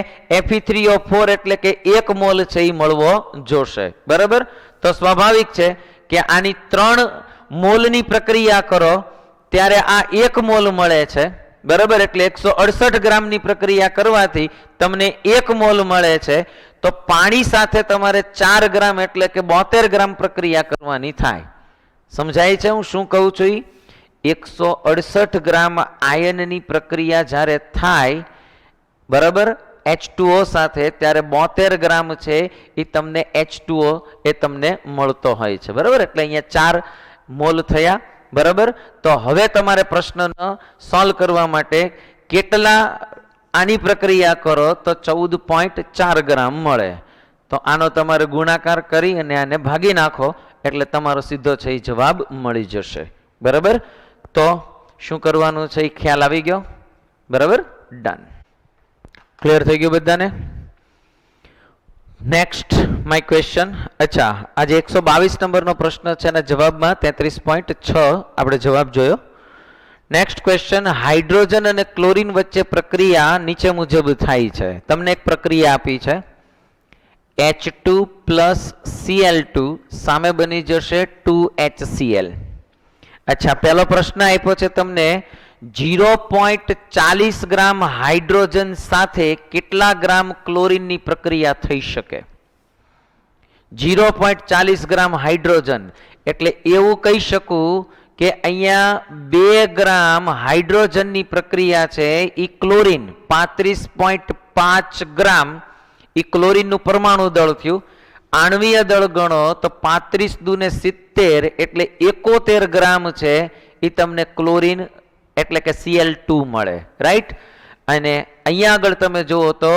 Fe3O4 એટલે કે 1 મોલ છે એ મળવો જોશે, બરાબર. તો સ્વાભાવિક છે કે આની 3 મોલની પ્રક્રિયા કરો ત્યારે આ 1 મોલ મળે છે, બરાબર. એટલે 168 ગ્રામની પ્રક્રિયા કરવાથી તમને 1 મોલ મળે છે. તો પાણી સાથે તમારે 4 ગ્રામ એટલે કે 72 ગ્રામ પ્રક્રિયા કરવાની થાય. સમજાય છે હું શું કહું છું? 168 ગ્રામ આયનની પ્રક્રિયા જ્યારે થાય, બરાબર, H2O સાથે, ત્યારે 72 ગ્રામ છે એ તમને H2O એ તમને મળતો હોય છે, બરાબર. એટલે અહીંયા 4 મોલ થયા, બરાબર. તો હવે તમારે પ્રશ્નનો સોલ્વ કરવા માટે કેટલા આની પ્રક્રિયા કરો તો 14.4 ગ્રામ મળે. તો આનો તમારે ગુણાકાર કરી અને આને ભાગી નાખો એટલે તમારો સીધો છે એ જવાબ મળી જશે, બરાબર. તો શું કરવાનું છે એ ખ્યાલ આવી ગયો, બરાબર. ડન, ક્લિયર થઈ ગયું બધાને? Next my question. અચ્છા, આજે 122 નંબરનો પ્રશ્ન છે અને જવાબમાં 33.6 આપણે જવાબ જોયો. નેક્સ્ટ ક્વેશ્ચન, હાઇડ્રોજન અને ક્લોરીન વચ્ચે પ્રક્રિયા નીચે મુજબ થાય છે. તમને એક પ્રક્રિયા આપી છે, H2 પ્લસ Cl2 સામે બની જશે 2HCl. અચ્છા, પહેલો પ્રશ્ન આપ્યો છે તમને 0.40 ગ્રામ હાઇડ્રોજન સાથે કેટલા ગ્રામ ક્લોરીનની પ્રક્રિયા થઈ શકે? 0.40 ગ્રામ હાઇડ્રોજન એટલે એવું કહી શકું કે અહીંયા 2 ગ્રામ હાઇડ્રોજનની પ્રક્રિયા છે એ ક્લોરીન 35.5 ગ્રામ એ ક્લોરીનનું પરમાણુ દળ થયું. આણ્વીય દળ ગણો તો 35 દુને 70 એટલે 71 ગ્રામ છે એ તમને ક્લોરીન એટલે કે Cl2 મળે, રાઈટ. અને અહીંયા આગળ તમે જુઓ તો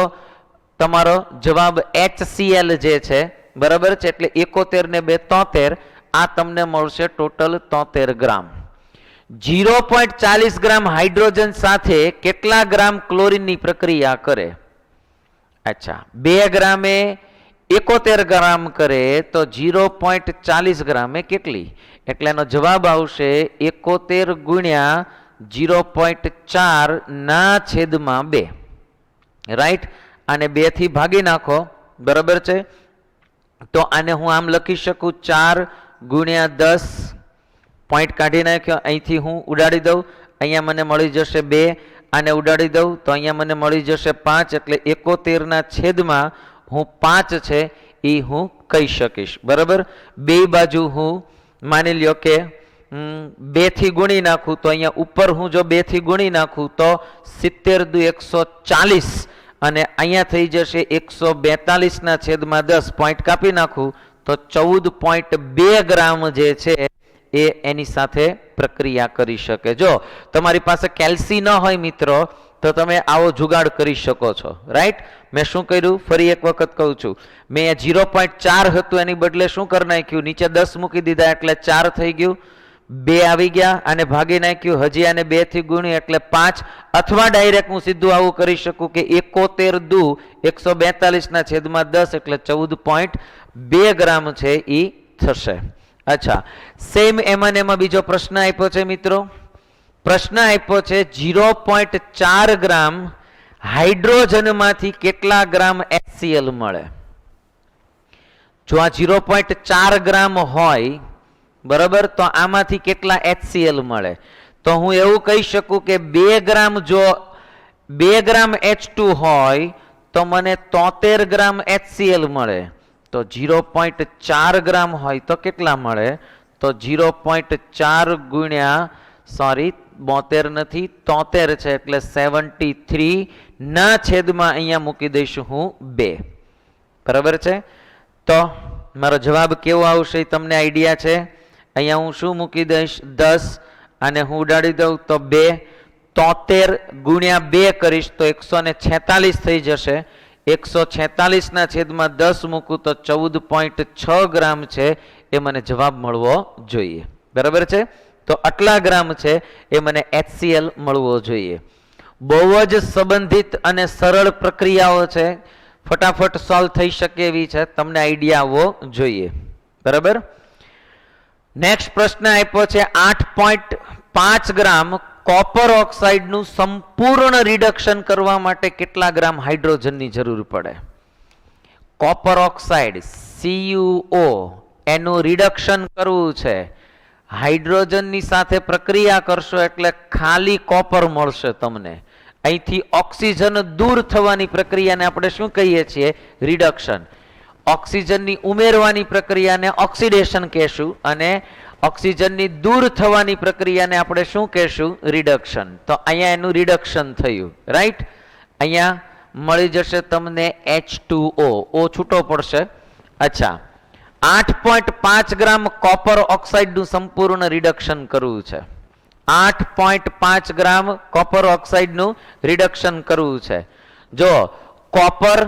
તમારો જવાબ HCl જે છે, બરાબર છે. એટલે 71 ને 2 73, આ તમને મળશે ટોટલ 73 ગ્રામ. 0.40 ગ્રામ હાઇડ્રોજન સાથે કેટલા ગ્રામ ક્લોરીનની પ્રક્રિયા કરે? અચ્છા, 2 ગ્રામે 71 ગ્રામ કરે તો 0.40 ગ્રામે કેટલી? એટલે એનો જવાબ આવશે 71 ગુણ્યા 0.4 ના છેદમાં 2, રાઈટ. આને 2 થી ભાગી નાખો, બરાબર છે. તો આને હું આમ લખી શકું 4 ગુણ્યા 10, પોઈન્ટ કાઢી નાખ્યો, અહીંથી હું ઉડાડી દઉં, અહીંયા મને મળી જશે 2, આને ઉડાડી દઉં તો અહીંયા મને મળી જશે 5. એટલે 71 ના છેદમાં હું 5 છે એ હું કહી શકીશ, બરાબર. બે બાજુ હું માની લ્યો કે 2 થી ગુણી નાખું તો અહીંયા ઉપર હું જો 2 થી ગુણી નાખું તો 70 દુ 140 અને અહીંયા થઈ જશે 142 ના છેદમાં 10, પોઈન્ટ કાપી નાખું તો 14.2 ગ્રામ જે છે એ એની સાથે પ્રક્રિયા કરી શકે. જો તમારી પાસે કેલ્સી ન હોય મિત્રો તો તમે આવો જુગાડ કરી શકો છો, રાઈટ. મેં શું કર્યું ફરી એક વખત કહું છું, મેં 0.4 હતું એની બદલે શું કરી નાખ્યું, નીચે 10 મૂકી દીધા એટલે 4 થઈ ગયું, 2 આવી ગયા, આને ભાગી નાખ્યું, હજી આને 2 થી ગુણી એટલે 5. અથવા ડાયરેક્ટ હું સીધું આવું કરી શકું કે 71 દુ 142 ના છેદમાં 10 એટલે 14.2 ગ્રામ છે એ થશે. અચ્છા, સેમ એમાં બીજો પ્રશ્ન આપ્યો છે મિત્રો. પ્રશ્ન આપ્યો છે 0.4 ગ્રામ હાઇડ્રોજનમાંથી કેટલા ગ્રામ HCl મળે? જો આ 0.4 ગ્રામ હોય, બરાબર, તો આમાંથી કેટલા HCl મળે? તો હું એવું કહી શકું કે 2 ગ્રામ જો 2 ગ્રામ H2 હોય તો મને 73 ગ્રામ HCl મળે. તો 0.4 ગ્રામ હોય તો કેટલા મળે? તો 0.4 ગુણ્યા 72 નથી 73 છે એટલે 73 ના છેદમાં અહીંયા મૂકી દઈશું હું 2, બરાબર છે. તો મારો જવાબ કેવો આવશે એ તમને આઈડિયા છે? અહીંયા હું શું મૂકી દઈશ? 10 અને હું ઉડાડી દઉં તો 2, 73 ગુણ્યા 2 કરીશ તો 146 થઈ જશે. 146 ના છેદમાં 10 મૂકું તો 14.6 ગ્રામ છે એ મને જવાબ મળવો જોઈએ. બરાબર છે? તો આટલા ગ્રામ છે એ મને HCl મળવો જોઈએ. બહુ જ સંબંધિત અને સરળ પ્રક્રિયાઓ છે, ફટાફટ સોલ્વ થઈ શકે એવી છે, તમને આઈડિયા આવવો જોઈએ. બરાબર? નેક્સ્ટ પ્રશ્ન આપ્યો છે 8.5 ગ્રામ કોપર ઓક્સાઇડનું સંપૂર્ણ રિડક્શન કરવા માટે કેટલા ગ્રામ હાઇડ્રોજનની જરૂર પડે? કોપર ઓક્સાઇડ CuO એનું રિડક્શન કરવું છે. હાઇડ્રોજનની સાથે પ્રક્રિયા કરશો એટલે ખાલી કોપર મળશે તમને. અહીંથી ઓક્સિજન દૂર થવાની પ્રક્રિયાને આપણે શું કહીએ છીએ? રિડક્શન. ઓક્સિજનની ઉમેરવાની પ્રક્રિયાને ઓક્સિડેશન કહેશું અને ઓક્સિજનની દૂર થવાની પ્રક્રિયાને આપણે શું કહેશું? રિડક્શન. તો અહીંયા એનું રિડક્શન થયું, રાઈટ? અહીંયા મળી જશે તમને H2O, O છૂટો પડશે. અચ્છા, 8.5 ગ્રામ કોપર ઓક્સાઇડનું સંપૂર્ણ રિડક્શન કરવું છે. 8.5 ગ્રામ કોપર ઓક્સાઇડનું રિડક્શન કરવું છે. જો કોપર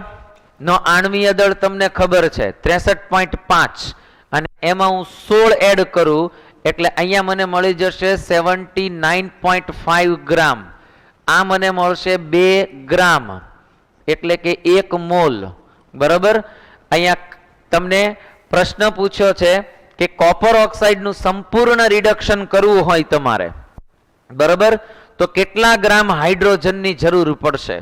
નો આણ્વીય દળ તમને ખબર છે 63.5 અને એમાં હું 16 એડ કરું એટલે અહીંયા મને મળી જશે 79.5 ગ્રામ. આ મને મળશે 2 ગ્રામ એટલે કે 1 મોલ. બરાબર? અહીંયા તમને પ્રશ્ન પૂછ્યો છે કે કોપર ઓક્સાઇડનું સંપૂર્ણ રિડક્શન કરવું હોય તમારે, બરાબર, તો કેટલા ગ્રામ હાઇડ્રોજનની જરૂર પડશે?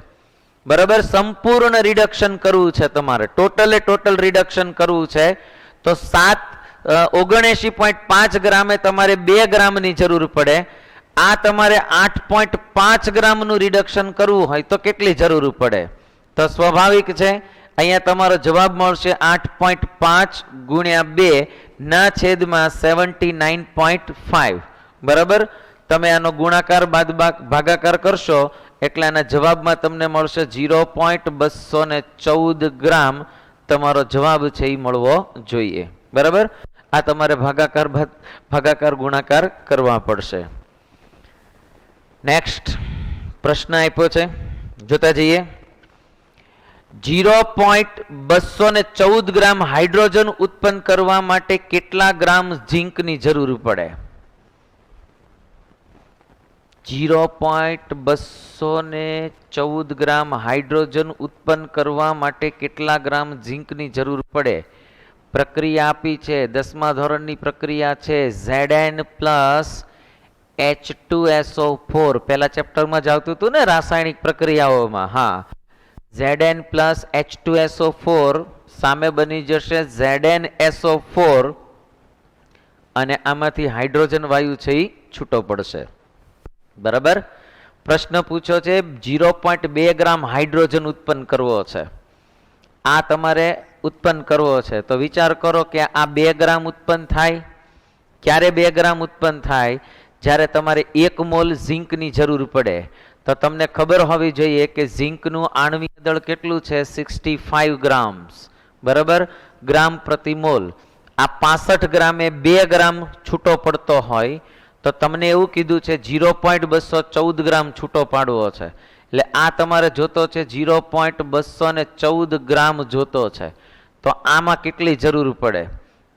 બરાબર? સંપૂર્ણ રિડક્શન કરવું છે તમારે, ટોટલ રિડક્શન કરવું છે તો 79.5 ગ્રામે તમારે 2 ગ્રામની જરૂર પડે. આ તમારે 8.5 ગ્રામનું રિડક્શન કરવું હોય તો કેટલી જરૂર પડે? તો સ્વાભાવિક છે અહીંયા તમારો જવાબ મળશે 8.5 ગુણ્યા 2 ના છેદમાં 79.5. બરાબર? તમે આનો ગુણાકાર ભાગાકાર કરશો એટલે આના જવાબમાં તમને મળશે 0.214 ગ્રામ તમારો જવાબ છે એ મળવો જોઈએ. બરાબર? આ તમારે ભાગાકાર ગુણાકાર કરવા પડશે. નેક્સ્ટ પ્રશ્ન આપ્યો છે, જોતા જઈએ. 0.214 ગ્રામ હાઇડ્રોજન ઉત્પન્ન કરવા માટે કેટલા ગ્રામ ઝીંકની જરૂર પડે? 0.214 ગ્રામ હાઇડ્રોજન ઉત્પન્ન કરવા માટે કેટલા ગ્રામ ઝીંકની જરૂર પડે? પ્રક્રિયા આપી છે, 10મા ધોરણની પ્રક્રિયા છે, Zn પ્લસ H2SO4. પહેલા ચેપ્ટરમાં જ આવતું હતું ને રાસાયણિક પ્રક્રિયાઓમાં. હા, Zn પ્લસ H2SO4 સામે બની જશે ZnSO4 અને આમાંથી હાઇડ્રોજન વાયુ છે એ છૂટો પડશે. બરાબર? પ્રશ્ન પૂછ્યો છે 0.2 ગ્રામ હાઇડ્રોજન ઉત્પન્ન કરવો છે. આ તમારે ઉત્પન્ન કરવો છે તો વિચાર કરો કે આ 2 ગ્રામ ઉત્પન્ન થાય. ક્યારે 2 ગ્રામ ઉત્પન્ન થાય? જ્યારે તમારે 1 મોલ ઝીંકની જરૂર પડે. તો તમને ખબર હોવી જોઈએ કે ઝીંકનું આણ્વીય દળ કેટલું છે? 65 ગ્રામ્સ. બરાબર? ગ્રામ પ્રતિ મોલ. આ 65 ગ્રામે 2 ગ્રામ છૂટો પડતો હોય તો તમને એવું કીધું છે 0.214 ગ્રામ છૂટો પાડવો છે. એટલે આ તમારે જોતો છે 0.214 ગ્રામ જોતો છે. તો આમાં કેટલી જરૂર પડે?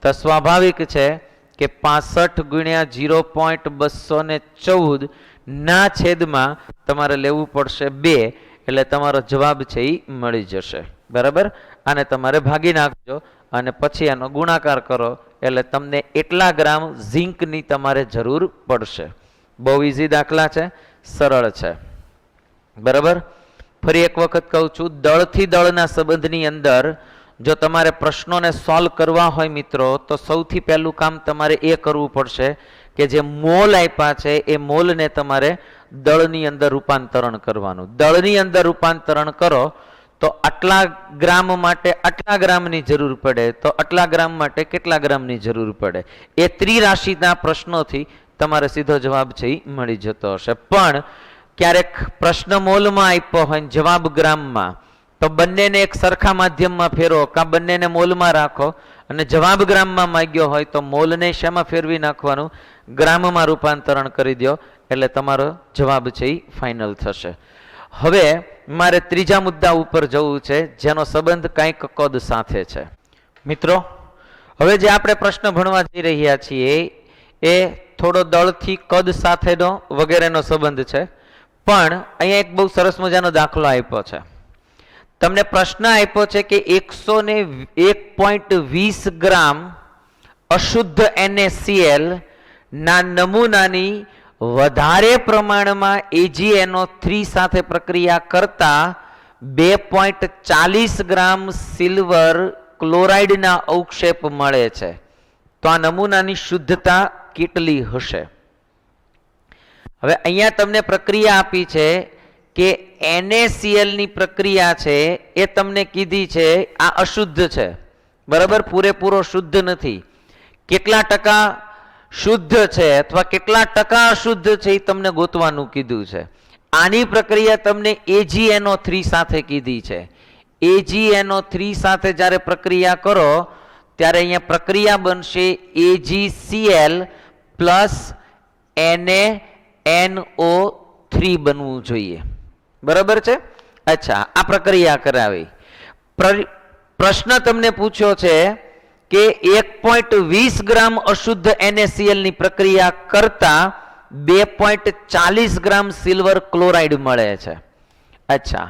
તો સ્વાભાવિક છે કે 65 ગુણ્યા 0.214 ના છેદમાં તમારે લેવું પડશે 2 એટલે તમારો જવાબ છે એ મળી જશે. બરાબર? આને તમારે ભાગી નાખજો અને પછી આનો ગુણાકાર કરો એટલે તમને એટલા ગ્રામ ઝીંકની તમારે જરૂર પડશે. બહુ ઇઝી દાખલા છે, સરળ છે. બરાબર? ફરી એક વખત કહું છું, દળથી દળના સંબંધની અંદર જો તમારે પ્રશ્નોને સોલ્વ કરવા હોય મિત્રો તો સૌથી પહેલું કામ તમારે એ કરવું પડશે કે જે મોલ આપ્યા છે એ મોલને તમારે દળની અંદર રૂપાંતરણ કરવાનું. દળની અંદર રૂપાંતરણ કરો તો આટલા ગ્રામ માટે આટલા ગ્રામની જરૂર પડે તો આટલા ગ્રામ માટે કેટલા ગ્રામની જરૂર પડે. એ ત્રિરાશિના પ્રશ્નોથી તમારે સીધો જવાબ છે એ મળી જતો હશે. પણ ક્યારેક પ્રશ્ન મોલમાં આપ્યો હોય જવાબ ગ્રામમાં, તો બંનેને એક સરખા માધ્યમમાં ફેરવો, કાં બંનેને મોલમાં રાખો, અને જવાબ ગ્રામમાં માંગ્યો હોય તો મોલને શેમાં ફેરવી નાખવાનું? ગ્રામમાં રૂપાંતરણ કરી દો, એટલે તમારો જવાબ છે એ ફાઇનલ થશે. હવે મારે ત્રીજા મુદ્દા ઉપર જવું છે, જેનો સંબંધ કંઈક કદ સાથે છે. મિત્રો, હવે જે આપણે પ્રશ્ન ભણવા જઈ રહ્યા છીએ એ થોડો દળથી કદ સાથેનો વગેરેનો સંબંધ છે. પણ અહીંયા એક બહુ સરસ મજાનો દાખલો આપ્યો છે. તમને પ્રશ્ન આપ્યો છે કે 101.20 ગ્રામ અશુદ્ધ NaCl ના નમૂનાની વધારે પ્રમાણમાં AgNO3 સાથે પ્રક્રિયા કરતા 2.40 ગ્રામ સિલ્વર ક્લોરાઇડના અવક્ષેપ મળે છે. તો આ નમૂનાની શુદ્ધતા કેટલી હશે? હવે અહીંયા તમને પ્રક્રિયા આપી છે કે NaCl ની પ્રક્રિયા છે એ તમને કીધી છે આ અશુદ્ધ છે, બરાબર, પૂરેપૂરો શુદ્ધ નથી. કેટલા ટકા શુદ્ધ છે અથવા કેટલા ટકા અશુદ્ધ છે એ તમને ગોતવાનું કીધું છે. આની પ્રક્રિયા તમને AgNO3 સાથે કીધી છે. AgNO3 સાથે જ્યારે પ્રક્રિયા કરો ત્યારે અહીંયા પ્રક્રિયા બનશે AgCl પ્લસ NaNO3 બનવું જોઈએ, બરાબર છે. અચ્છા, આ પ્રક્રિયા કરાવી. પ્રશ્ન તમને પૂછ્યો છે કે 1.20 ગ્રામ અશુદ્ધ NaCl ની પ્રક્રિયા કરતા 2.40 ગ્રામ સિલ્વર ક્લોરાઇડ મળે છે. અચ્છા,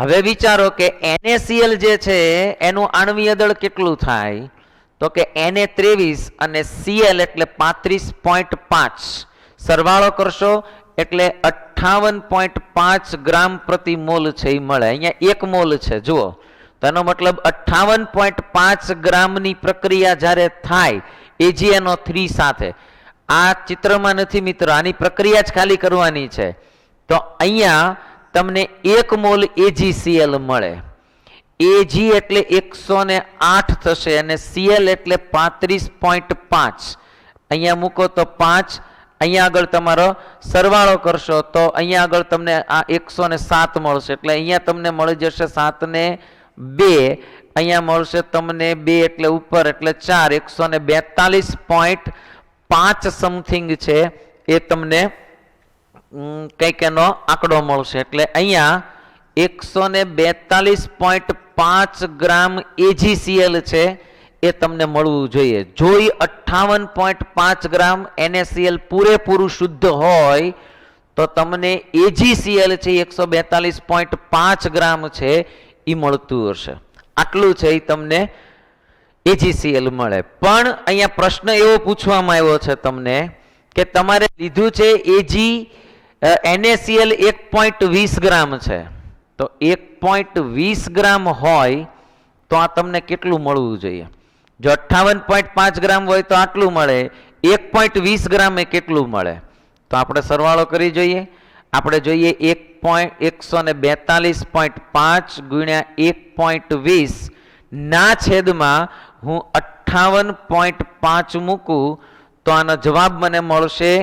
હવે વિચારો કે NaCl જે છે એનું આણ્વીય દળ કેટલું થાય? તો કે Na23 અને Cl એટલે 35.5, સરવાળો કરશો એટલે 58.5 ગ્રામ પ્રતિ મોલ છે એ મળે. અહીંયા 1 મોલ છે, જુઓ, તેનો મતલબ 58.5 ગ્રામની પ્રક્રિયા જ્યારે થાય AgNO3 સાથે, આ ચિત્રમાં નથી મિત્રો, આની પ્રક્રિયા જ ખાલી કરવાની છે, તો અહીંયા તમને 1 મોલ AgCl મળે. Ag એટલે 108 થશે અને Cl એટલે 35.5. અહીંયા મૂકો તો 5, અહીંયા આગળ તમારો સરવાળો કરશો તો અહીંયા આગળ તમને આ 107 મળશે, એટલે અહીંયા તમને મળી જશે 7 ને 2, અહીંયા મળશે તમને 2 એટલે ઉપર એટલે 4, 142.5 સમથિંગ છે એ તમને કંઈક એનો આંકડો મળશે. એટલે અહીંયા 142.5 ગ્રામ AgCl છે એ તમને મળવું જોઈએ. જો એ 58.5 ગ્રામ NaCl પૂરેપૂરું શુદ્ધ હોય તો તમને AgCl છે 142.5 ગ્રામ છે એ મળતું હશે. આટલું છે એ તમને AgCl મળે. પણ અહીંયા પ્રશ્ન એવો પૂછવામાં આવ્યો છે તમને કે તમારે લીધું છે NaCl 1.20 ગ્રામ છે, તો 1.20 ગ્રામ હોય તો આ તમને કેટલું મળવું જોઈએ? જો 58.5 ગ્રામ હોય તો આટલું મળે, 1.20 ગ્રામ એ કેટલું મળે? તો આપણે સરવાળો કરી જોઈએ. આપણે જોઈએ 142.5 ગુણ્યા 1.20 ના છેદમાં હું 58.5 મૂકું તો આનો જવાબ મને મળશે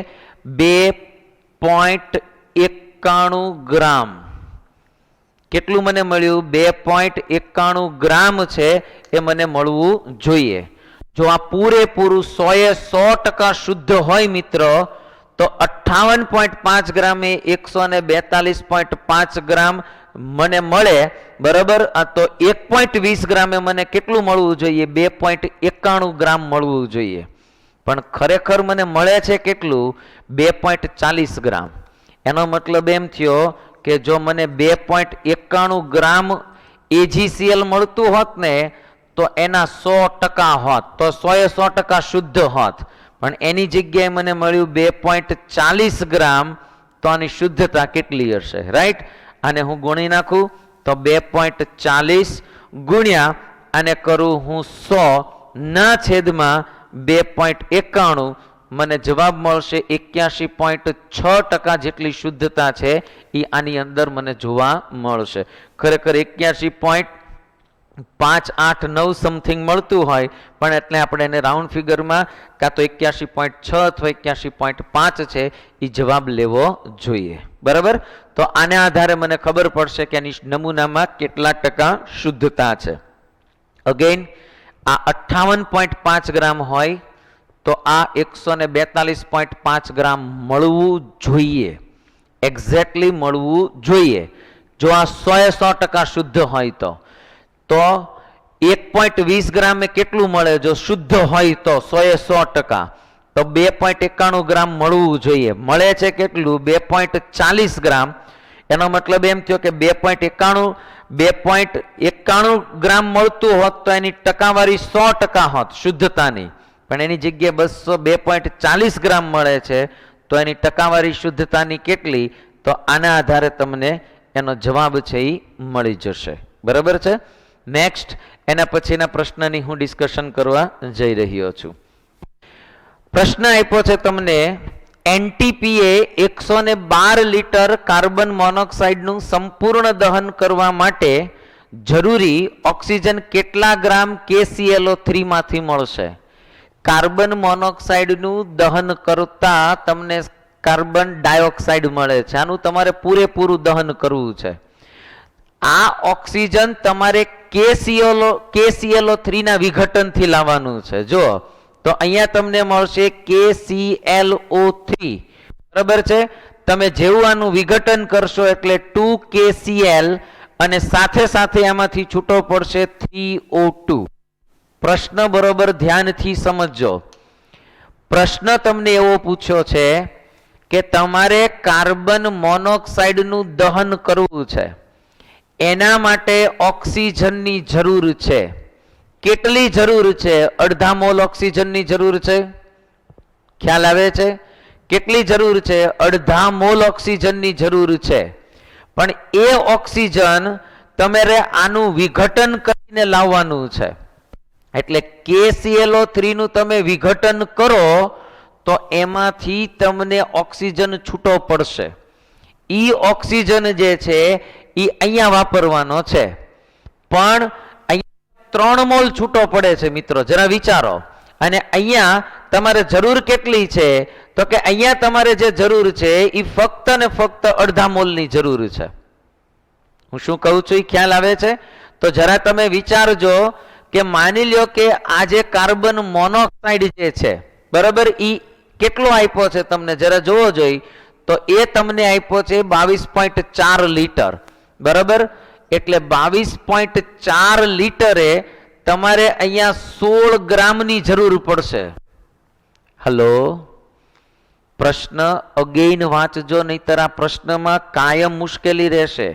2.91 ગ્રામ. કેટલું મને મળ્યું? 2.91 ગ્રામ છે એ મને મળવું જોઈએ. જો આ પૂરેપૂરું 100% શુદ્ધ હોય મિત્રો તો 58.5 ગ્રામ એ 142.5 ગ્રામ મને મળે, બરાબર. તો 1.20 ગ્રામે મને કેટલું મળવું જોઈએ? 2.91 ગ્રામ મળવું જોઈએ. પણ ખરેખર મને મળે છે કેટલું? 2.40 ગ્રામ. એનો મતલબ એમ થયો કે જો મને 2.91 ગ્રામ AgCl મળતું હોત ને તો એના 100% હોત, તો 100% શુદ્ધ હોત. પણ એની જગ્યાએ મને મળ્યું 2.40 ગ્રામ, તો આની શુદ્ધતા કેટલી હશે? રાઈટ. આને હું ગુણી નાખું તો 2.40 ગુણ્યા આને કરું હું 100 ના છેદમાં 2.91, મને જવાબ મળશે 81.6% જેટલી શુદ્ધતા છે એ આની અંદર મને જોવા મળશે. ખરેખર 81 5, 8, 9 સમથિંગ મળતું હોય, પણ એટલે આપણે એને રાઉન્ડ ફિગરમાં કાં તો 81.6 અથવા 81.5 છે એ જવાબ લેવો જોઈએ. બરાબર? તો આને આધારે મને ખબર પડશે કે આની નમૂનામાં કેટલા ટકા શુદ્ધતા છે. અગેન આ 58.5 ગ્રામ હોય તો આ 142.5 ગ્રામ મળવું જોઈએ, એક્ઝેક્ટલી મળવું જોઈએ. જો આ 100% શુદ્ધ હોય તો 1.20 ગ્રામ એ કેટલું મળે? જો શુદ્ધ હોય તો 100% તો 2.91 ગ્રામ મળવું જોઈએ. મળે છે કેટલું? 2.40 ગ્રામ. એનો મતલબ એમ થયો કે 2.91 ગ્રામ મળતું હોત તો એની ટકાવારી 100% હોત શુદ્ધતાની, પણ એની જગ્યાએ 2.40 ગ્રામ મળે છે તો એની ટકાવારી શુદ્ધતાની કેટલી? તો આના આધારે તમને એનો જવાબ છે એ મળી જશે. બરાબર છે? નેક્સ્ટ એના પછીના પ્રશ્નની હું ડિસ્કશન કરવા જઈ રહ્યો છું. પ્રશ્ન આપ્યો છે તમને, એનટીપીએ 112 લિટર કાર્બન મોનોક્સાઇડનું સંપૂર્ણ દહન કરવા માટે જરૂરી ઓક્સિજન કેટલા ગ્રામ KClO3 માંથી મળશે? કાર્બન મોનોક્સાઇડનું દહન કરતા તમને કાર્બન ડાયોક્સાઇડ મળે છે. આનું તમારે પૂરેપૂરું દહન કરવું છે. આ ઓક્સિજન તમારે KClO3 ના વિઘટનથી લાવવાનું છે. જો તો અહીંયા તમને મળશે KClO3. બરાબર છે? તમે જેવું આનું વિઘટન કરશો એટલે 2KCl અને સાથે સાથે આમાંથી છૂટો પડશે 3O2. પ્રશ્ન બરોબર ધ્યાનથી સમજજો. પ્રશ્ન તમને એવો પૂછ્યો છે કે તમારે કાર્બન મોનોક્સાઇડનું દહન કરવું છે, એના માટે ઓક્સિજનની જરૂર છે. કેટલી જરૂર છે? અડધા મોલ ઓક્સિજનની જરૂર છે. ખ્યાલ આવે છે? કેટલી જરૂર છે? અડધા મોલ ઓક્સિજનની જરૂર છે. પણ એ ઓક્સિજન તમારે આનું વિઘટન કરીને લાવવાનું છે. એટલે KClO3 નું તમે વિઘટન કરો તો એમાંથી તમને ઓક્સિજન છૂટો પડશે. ઈ ઓક્સિજન જે છે એ અહીંયા વાપરવાનો છે, પણ અહીંયા 3 મોલ છૂટો પડે છે. મિત્રો જરા વિચારો. અને અહીંયા તમારે જરૂર કેટલી છે? તો કે અહીંયા તમારે જે જરૂર છે એ ફક્ત ને ફક્ત અડધા મોલની જરૂર છે. હું શું કહું છું એ ખ્યાલ આવે છે? તો જરા તમે વિચારજો કે માની લ્યો કે આ જે કાર્બન મોનોક્સાઇડ જે છે, બરાબર, એ કેટલો આપ્યો છે તમને જરા જોવો જોઈએ. તો એ તમને આપ્યો છે 22.4 લિટર. બરાબર? એટલે 22.4 લિટરે તમારે અહીંયા 16 ગ્રામની જરૂર પડશે. હલો, પ્રશ્ન અગેઇન વાંચજો, નહીતર આ પ્રશ્નમાં કાયમ મુશ્કેલી રહેશે.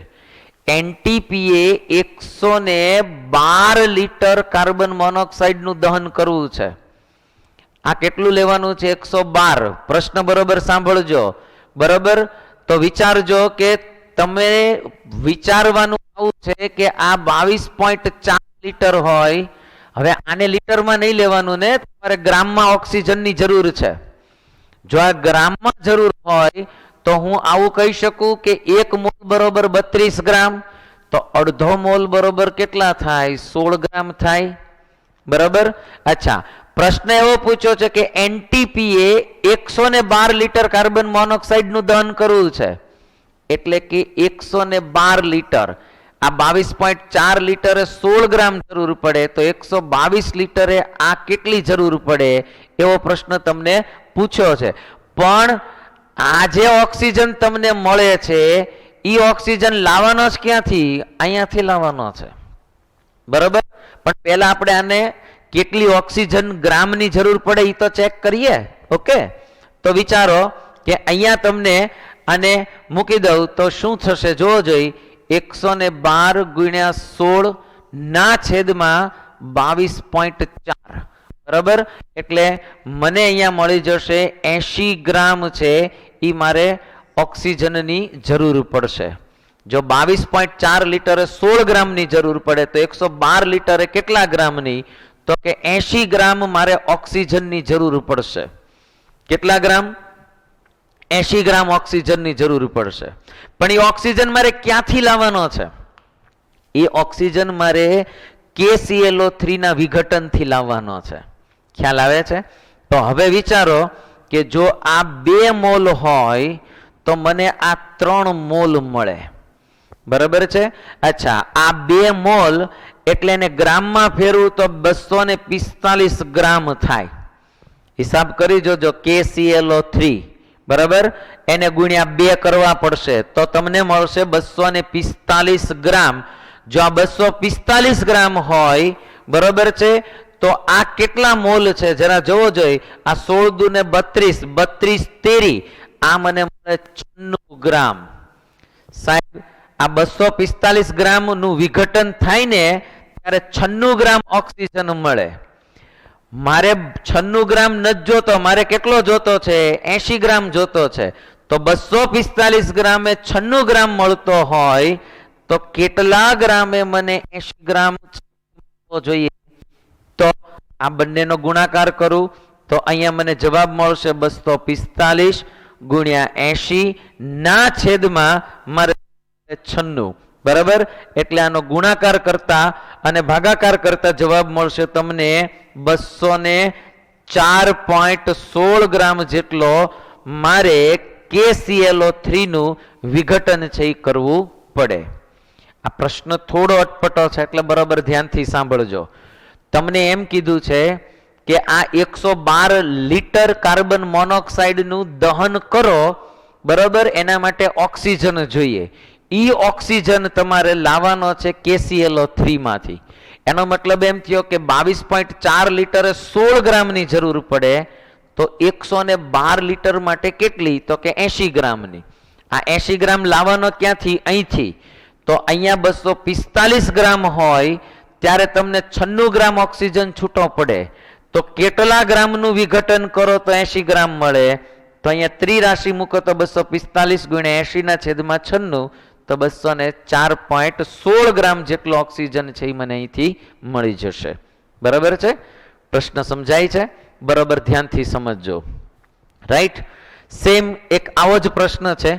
એનટીપીએ 112 લિટર કાર્બન મોનોક્સાઇડનું દહન કરવું છે. આ કેટલું લેવાનું છે? 112. પ્રશ્ન બરોબર સાંભળજો. બરાબર? તો વિચારજો કે તમે વિચારવાનું આવું છે કે આ 22.4 લિટર હોય. હવે આને લિટરમાં નહીં લેવાનું ને, તમારે ગ્રામમાં ઓક્સિજનની જરૂર છે. જો આ ગ્રામમાં જરૂર હોય તો હું આવું કહી શકું કે 1 મોલ બરોબર 32 ગ્રામ. તો અડધો મોલ બરોબર કેટલા થાય? 16 ગ્રામ થાય. બરાબર? અચ્છા, પ્રશ્ન એવો પૂછ્યો છે કે એનટીપીએ 112 લિટર કાર્બન મોનોક્સાઇડનું દહન કરવું છે. એટલે કે 112 લિટર, આ 22.4 લિટરે 16 ગ્રામ જરૂર પડે, તો 122 લિટરે આ કેટલી જરૂર પડે? એવો પ્રશ્ન તમને પૂછ્યો છે. પણ આ જે ઓક્સિજન તમને મળે છે એ ઓક્સિજન લાવવાનો જ ક્યાંથી? અહીંયાથી લાવવાનો છે. બરાબર? પણ પહેલા આપણે આને કેટલી ઓક્સિજન ગ્રામની જરૂર પડે એ તો ચેક કરીએ. ઓકે, તો વિચારો કે અહીંયા તમને આને મૂકી દઉં તો શું થશે? જોવો જોઈએ. 112 ગુણ્યા 16 ના છેદમાં 22.4. બરાબર? એટલે મને અહીંયા મળી જશે 80 ગ્રામ છે એ મારે ઓક્સિજનની જરૂર પડશે. જો 22.4 લિટરે 16 ગ્રામની જરૂર પડે તો 112 લિટરે કેટલા ગ્રામની? તો કે 80 ગ્રામ મારે ઓક્સિજનની જરૂર પડશે. કેટલા ગ્રામ? 80 ગ્રામ ઓક્સિજનની જરૂર પડશે. પણ એ ઓક્સિજન મારે ક્યાંથી લાવવાનો છે? એ ઓક્સિજન મારે KClO3 ના વિઘટનથી લાવવાનો છે. ખ્યાલ આવે છે? તો હવે વિચારો કે જો આ 2 મોલ હોય તો મને આ 3 મોલ મળે. બરાબર છે? અચ્છા, આ 2 મોલ એટલે એને ગ્રામમાં ફેરવું તો 245 ગ્રામ થાય. હિસાબ કરી જોજો. KClO3 બરાબર, એને ગુણ્યા 2 કરવા પડશે તો તમને મળશે 245 ગ્રામ. જો આ 245 ગ્રામ હોય, બરાબર છે, તો આ કેટલા મોલ છે જરા જોવો જોઈએ. આ 16 દુને 32, 32 તેરી, આ મને મળે 96 ગ્રામ. સાહેબ, આ 245 ગ્રામ નું વિઘટન થાય ને ત્યારે 96 ગ્રામ ઓક્સિજન મળે. મારે 96 ગ્રામ નથી જોતો, મારે કેટલો જોતો છે? 80 ગ્રામ જોતો છે. તો 245 ગ્રામે 96 ગ્રામ મળતો હોય તો કેટલા ગ્રામે મને 80 ગ્રામ જોઈએ? તો આ બંનેનો ગુણાકાર કરું તો અહીંયા મને જવાબ મળશે 245 ગુણ્યા 80 ના છેદમાં મારે 96. બરાબર, એટલે આનો ગુણાકાર કરતા અને ભાગાકાર કરતા જવાબ મળશે તમને 204.16 ગ્રામ જેટલો મારે KClO3 નું વિઘટન છે એ કરવું પડે. આ પ્રશ્ન થોડો અટપટો છે એટલે બરાબર ધ્યાનથી સાંભળજો. તમને એમ કીધું છે કે આ 112 લિટર કાર્બન મોનોક્સાઇડ નું દહન કરો, બરાબર, એના માટે ઓક્સિજન જોઈએ. ઈ ઓક્સિજન તમારે લાવવાનો છે KClO3 માંથી. એનો મતલબ એમ થયો કે 22.4 લિટરે 16 ગ્રામની જરૂર પડે. તો 112 લિટર માટે કેટલી? તો કે 80 ગ્રામની. આ 80 ગ્રામ લાવવાનો ક્યાંથી? અહીંથી. તો અહીંયા 245 ગ્રામ હોય ત્યારે તમને 96 ગ્રામ ઓક્સિજન છૂટો પડે. તો કેટલા ગ્રામનું વિઘટન કરો તો 80 ગ્રામ મળે? તો અહીંયા ત્રિરાશિ મૂકો તો 245 ગુણ્યા 80 ના છેદમાં 96, તો 204.16 ગ્રામ જેટલો ઓક્સિજન છે એ મને અહીંથી મળી જશે. બરાબર છે? પ્રશ્ન સમજાય છે? બરાબર ધ્યાનથી સમજજો. રાઈટ? સેમ એક આવો જ પ્રશ્ન છે,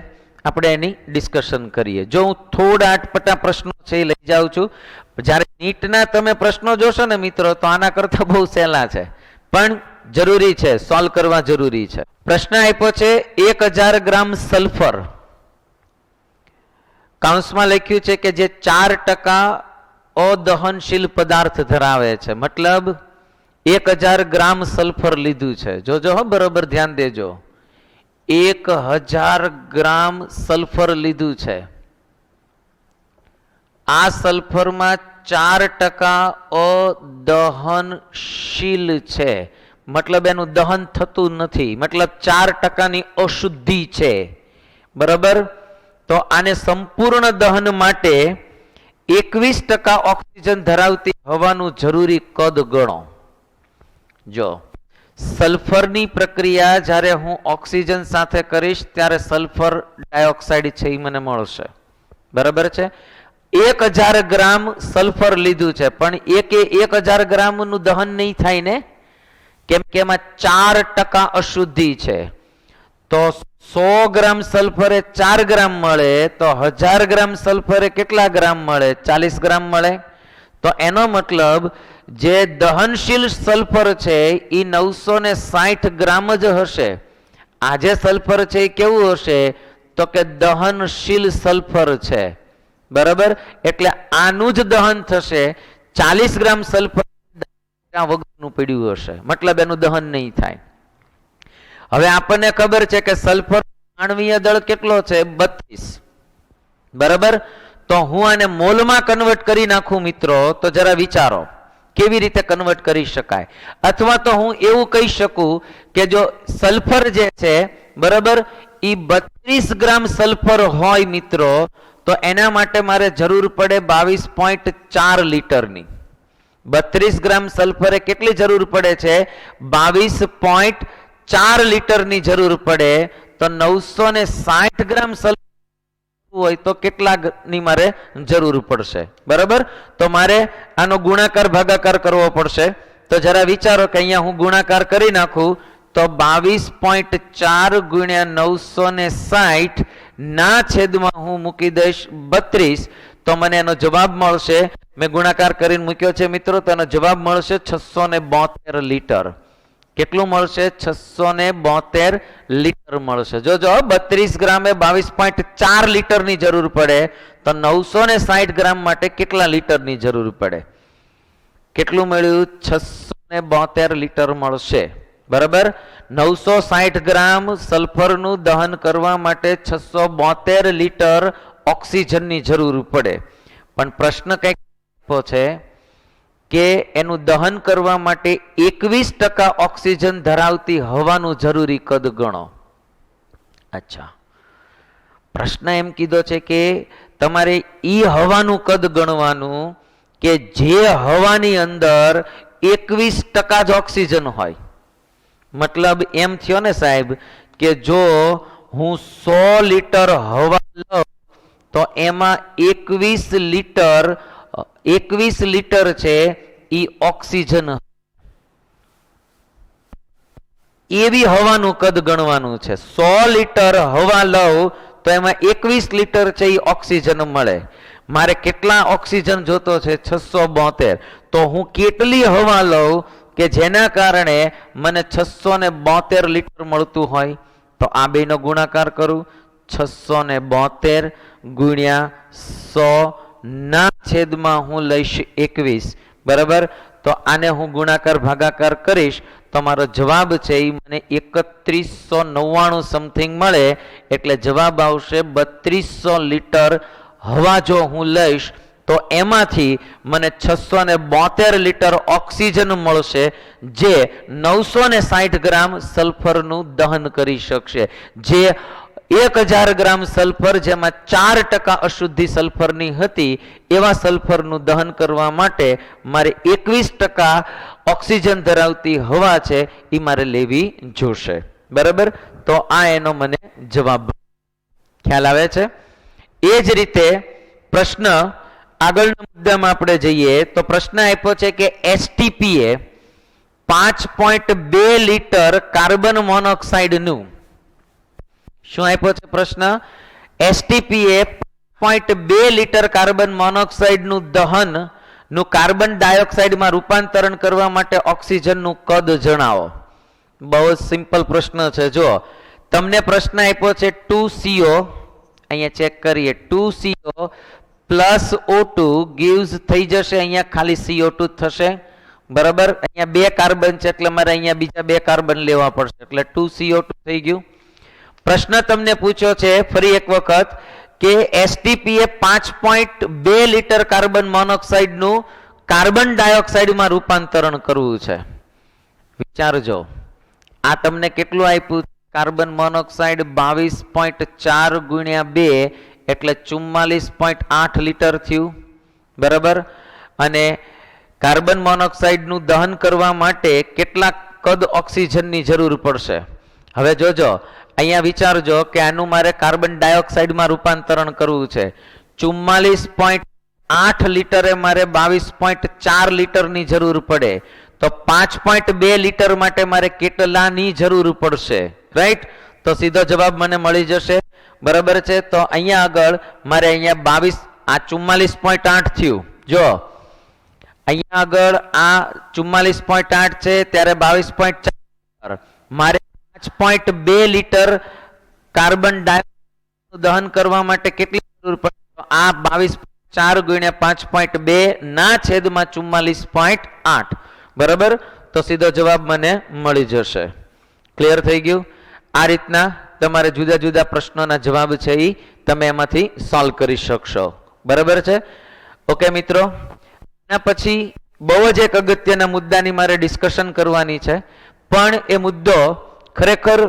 આપણે એની ડિસ્કશન કરીએ. જો હું થોડા અટપટા પ્રશ્નો છે એ લઈ જાઉં છું. જ્યારે નીટના તમે પ્રશ્નો જોશો ને મિત્રો, તો આના કરતા બહુ સહેલા છે, પણ જરૂરી છે, સોલ્વ કરવા જરૂરી છે. પ્રશ્ન આપ્યો છે 1000 ગ્રામ સલ્ફર, કાઉન્સમાં લખ્યું છે કે જે 4% અદહનશીલ પદાર્થ ધરાવે છે. મતલબ 1000 ગ્રામ સલ્ફર લીધું છે. જોજો હો, બરોબર ધ્યાન દેજો. 1000 ગ્રામ સલ્ફર લીધું છે. આ સલ્ફરમાં 4% અદહનશીલ છે. મતલબ એનું દહન થતું નથી, મતલબ 4%ની અશુદ્ધિ છે. બરાબર? તો આને સંપૂર્ણ દહન માટે 21% ઓક્સિજન ધરાવતી હવાનું જરૂરી કદ ગણો. જો સલ્ફરની પ્રક્રિયા જ્યારે હું ઓક્સિજન સાથે કરીશ ત્યારે સલ્ફર ડાયોક્સાઇડ છે એ મને મળશે. બરાબર છે? 1000 ગ્રામ સલ્ફર લીધું છે, પણ 1000 ગ્રામનું દહન નહીં થાય ને, કેમ કે એમાં 4% અશુદ્ધિ છે. તો 100 ગ્રામ સલ્ફરે 4 ગ્રામ મળે, તો 1000 ગ્રામ સલ્ફરે કેટલા ગ્રામ મળે? 40 ગ્રામ મળે. તો એનો મતલબ જે દહનશીલ સલ્ફર છે એ 960 ગ્રામ જ હશે. આ જે સલ્ફર છે એ કેવું હશે? તો કે દહનશીલ સલ્ફર છે. બરાબર? એટલે આનું જ દહન થશે. 40 ગ્રામ સલ્ફર વગરનું પડ્યું હશે, મતલબ એનું દહન નહીં થાય. હવે આપણને ખબર છે કે સલ્ફર આણ્વીય દળ કેટલો છે? 32. બરાબર? તો હું આને મોલમાં કન્વર્ટ કરી નાખું મિત્રો, તો જરા વિચારો કેવી રીતે કન્વર્ટ કરી શકાય. અથવા તો હું એવું કહી શકું કે જો સલ્ફર જે છે, બરાબર, એ 32 ગ્રામ સલ્ફર હોય મિત્રો, તો એના માટે મારે જરૂર પડે 22.4 લિટરની. 32 ગ્રામ સલ્ફરે કેટલી જરૂર પડે છે? 22.4 લિટરની જરૂર પડે. તો 960 ગ્રામ સલ્ફર હોય તો કેટલાની મારે જરૂર પડશે? બરાબર? તો મારે આનો ગુણાકાર ભાગાકાર કરવો પડશે. તો જરા વિચારો કે અહીંયા હું ગુણાકાર કરી નાખું તો 22.4 ગુણ્યા 960 ના છેદમાં હું મૂકી દઈશ 32, તો મને એનો જવાબ મળશે, મેં ગુણાકાર કરીને મૂક્યો છે મિત્રો, તો એનો જવાબ મળશે 672 લીટર. કેટલું મળશે? 672 લીટર મળશે. જોજો 32 ગ્રામે 22.4 લીટરની જરૂર પડે, તો 960 ગ્રામ માટે કેટલા લીટરની જરૂર પડે? કેટલું મળ્યું? 672 લીટર મળશે. બરાબર. 960 ગ્રામ સલ્ફરનું દહન કરવા માટે 672 લીટર ઓક્સિજનની જરૂર પડે. પણ પ્રશ્ન કંઈક છે કે એનું દહન કરવા માટે 21% ઓક્સિજન ધરાવતી હવાનું જરૂરી કદ ગણો. અચ્છા, પ્રશ્ન એમ કીધો છે કે તમારે ઈ હવાનું કદ ગણવાનું કે જે હવાની અંદર 21% જ ઓક્સિજન હોય. મતલબ એમ થયો ને સાહેબ કે જો હું 100 લીટર હવા લઉં તો એમાં 21 લીટર છે ઈ ઓક્સિજન. એવી હવાનું કદ ગણવાનું છે. 100 લીટર હવા લઉં તો એમાં 21 લીટર છે ઈ ઓક્સિજન મળે. મારે કેટલા ઓક્સિજન જોતો છે? 672. તો હું કેટલી હવા લઉં કે જેના કારણે મને 672 લીટર મળતું હોય? તો આ બેનો ગુણાકાર કરું. 672 ગુણ્યા 100 ના છેદમાં હું લઈશ 21. બરાબર. તો આને હું ગુણાકાર ભાગાકાર કરીશ તો મારો જવાબ છે એ મને 3199 સમથિંગ મળે. એટલે જવાબ આવશે 3200 લીટર હવા જો હું લઈશ તો એમાંથી મને 672 લીટર ઓક્સિજન મળશે, જે 960 ગ્રામ સલ્ફરનું દહન કરી શકશે. જે 1000 ગ્રામ સલ્ફર, જેમાં 4% અશુદ્ધિ સલ્ફરની હતી, એવા સલ્ફરનું દહન કરવા માટે મારે 21% ઓક્સિજન ધરાવતી હવા છે એ મારે લેવી જોશે. બરાબર. તો આ એનો મને જવાબ. ખ્યાલ આવે છે? એ જ રીતે પ્રશ્ન આગળના મુદ્દામાં આપણે જઈએ તો પ્રશ્ન આપ્યો છે કે એસટીપીએ 5.2 લીટર કાર્બન મોનોક્સાઇડનું, શું આપ્યો છે પ્રશ્ન? એસટીપીએ 5.2 લીટર કાર્બન મોનોક્સાઇડનું દહન નું કાર્બન ડાયોક્સાઇડમાં રૂપાંતરણ કરવા માટે ઓક્સિજનનું કદ જણાવો. બહુ જ સિમ્પલ પ્રશ્ન છે. જો તમને પ્રશ્ન આપ્યો છે 2CO, અહીંયા ચેક કરીએ, 2CO પ્લસ O2 gives થઈ જશે, અહીંયા ખાલી CO2 થશે. બરાબર. અહીંયા 2 કાર્બન છે એટલે મારે અહીંયા બીજા 2 કાર્બન લેવા પડશે, એટલે 2CO2 થઈ ગયું. પ્રશ્ન તમને પૂછ્યો છે ફરી એક વખત કે એસટીપીએ 5.2 લીટર કાર્બન મોનોક્સાઇડનું કાર્બન ડાયોક્સાઇડમાં રૂપાંતરણ કરવું છે. વિચારજો, આ તમને કેટલું આપ્યું? કાર્બન મોનોક્સાઇડ 22.4 ગુણ્યા 2 એટલે 44.8 લીટર થયું. બરાબર. અને કાર્બન મોનોક્સાઇડનું દહન કરવા માટે કેટલા કદ ઓક્સિજનની જરૂર પડશે? હવે જોજો, અહીંયા વિચારજો કે આનું મારે કાર્બન ડાયોક્સાઇડમાં રૂપાંતરણ કરવું છે. 44.8 લીટરે મારે 22.4 લીટરની જરૂર પડે, તો 5.2 લીટર માટે મારે કેટલાની જરૂર પડશે? રાઈટ. તો સીધો જવાબ મને મળી જશે. બરાબર છે. તો અહીંયા આગળ મારે અહીંયા 22, આ 44.8 થયું. જો અહીંયા આગળ આ 44.8 છે, ત્યારે 22.4 મારે 5.2 લીટર કાર્બન ડાયોક્સાઇડનું દહન કરવા માટે કેટલી જરૂર પડે? તો આ 22.4 ગુણ્યા 5.2 ના છેદમાં 44.8. બરાબર. તો સીધો જવાબ મને મળી જશે. ક્લિયર થઈ ગયું? આ રીતના તમારે જુદા જુદા પ્રશ્નોના જવાબ છે એ તમે એમાંથી સોલ્વ કરી શકશો. બરાબર છે? ઓકે મિત્રો. એના પછી બહુ જ એક અગત્યના મુદ્દાની મારે ડિસ્કશન કરવાની છે, પણ એ મુદ્દો ખરેખર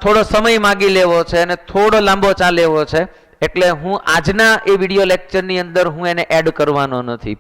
થોડો સમય માગી લેવો છે અને થોડો લાંબો ચાલેવો છે, એટલે હું આજના એ વિડીયો લેક્ચરની અંદર હું એને એડ કરવાનો નથી.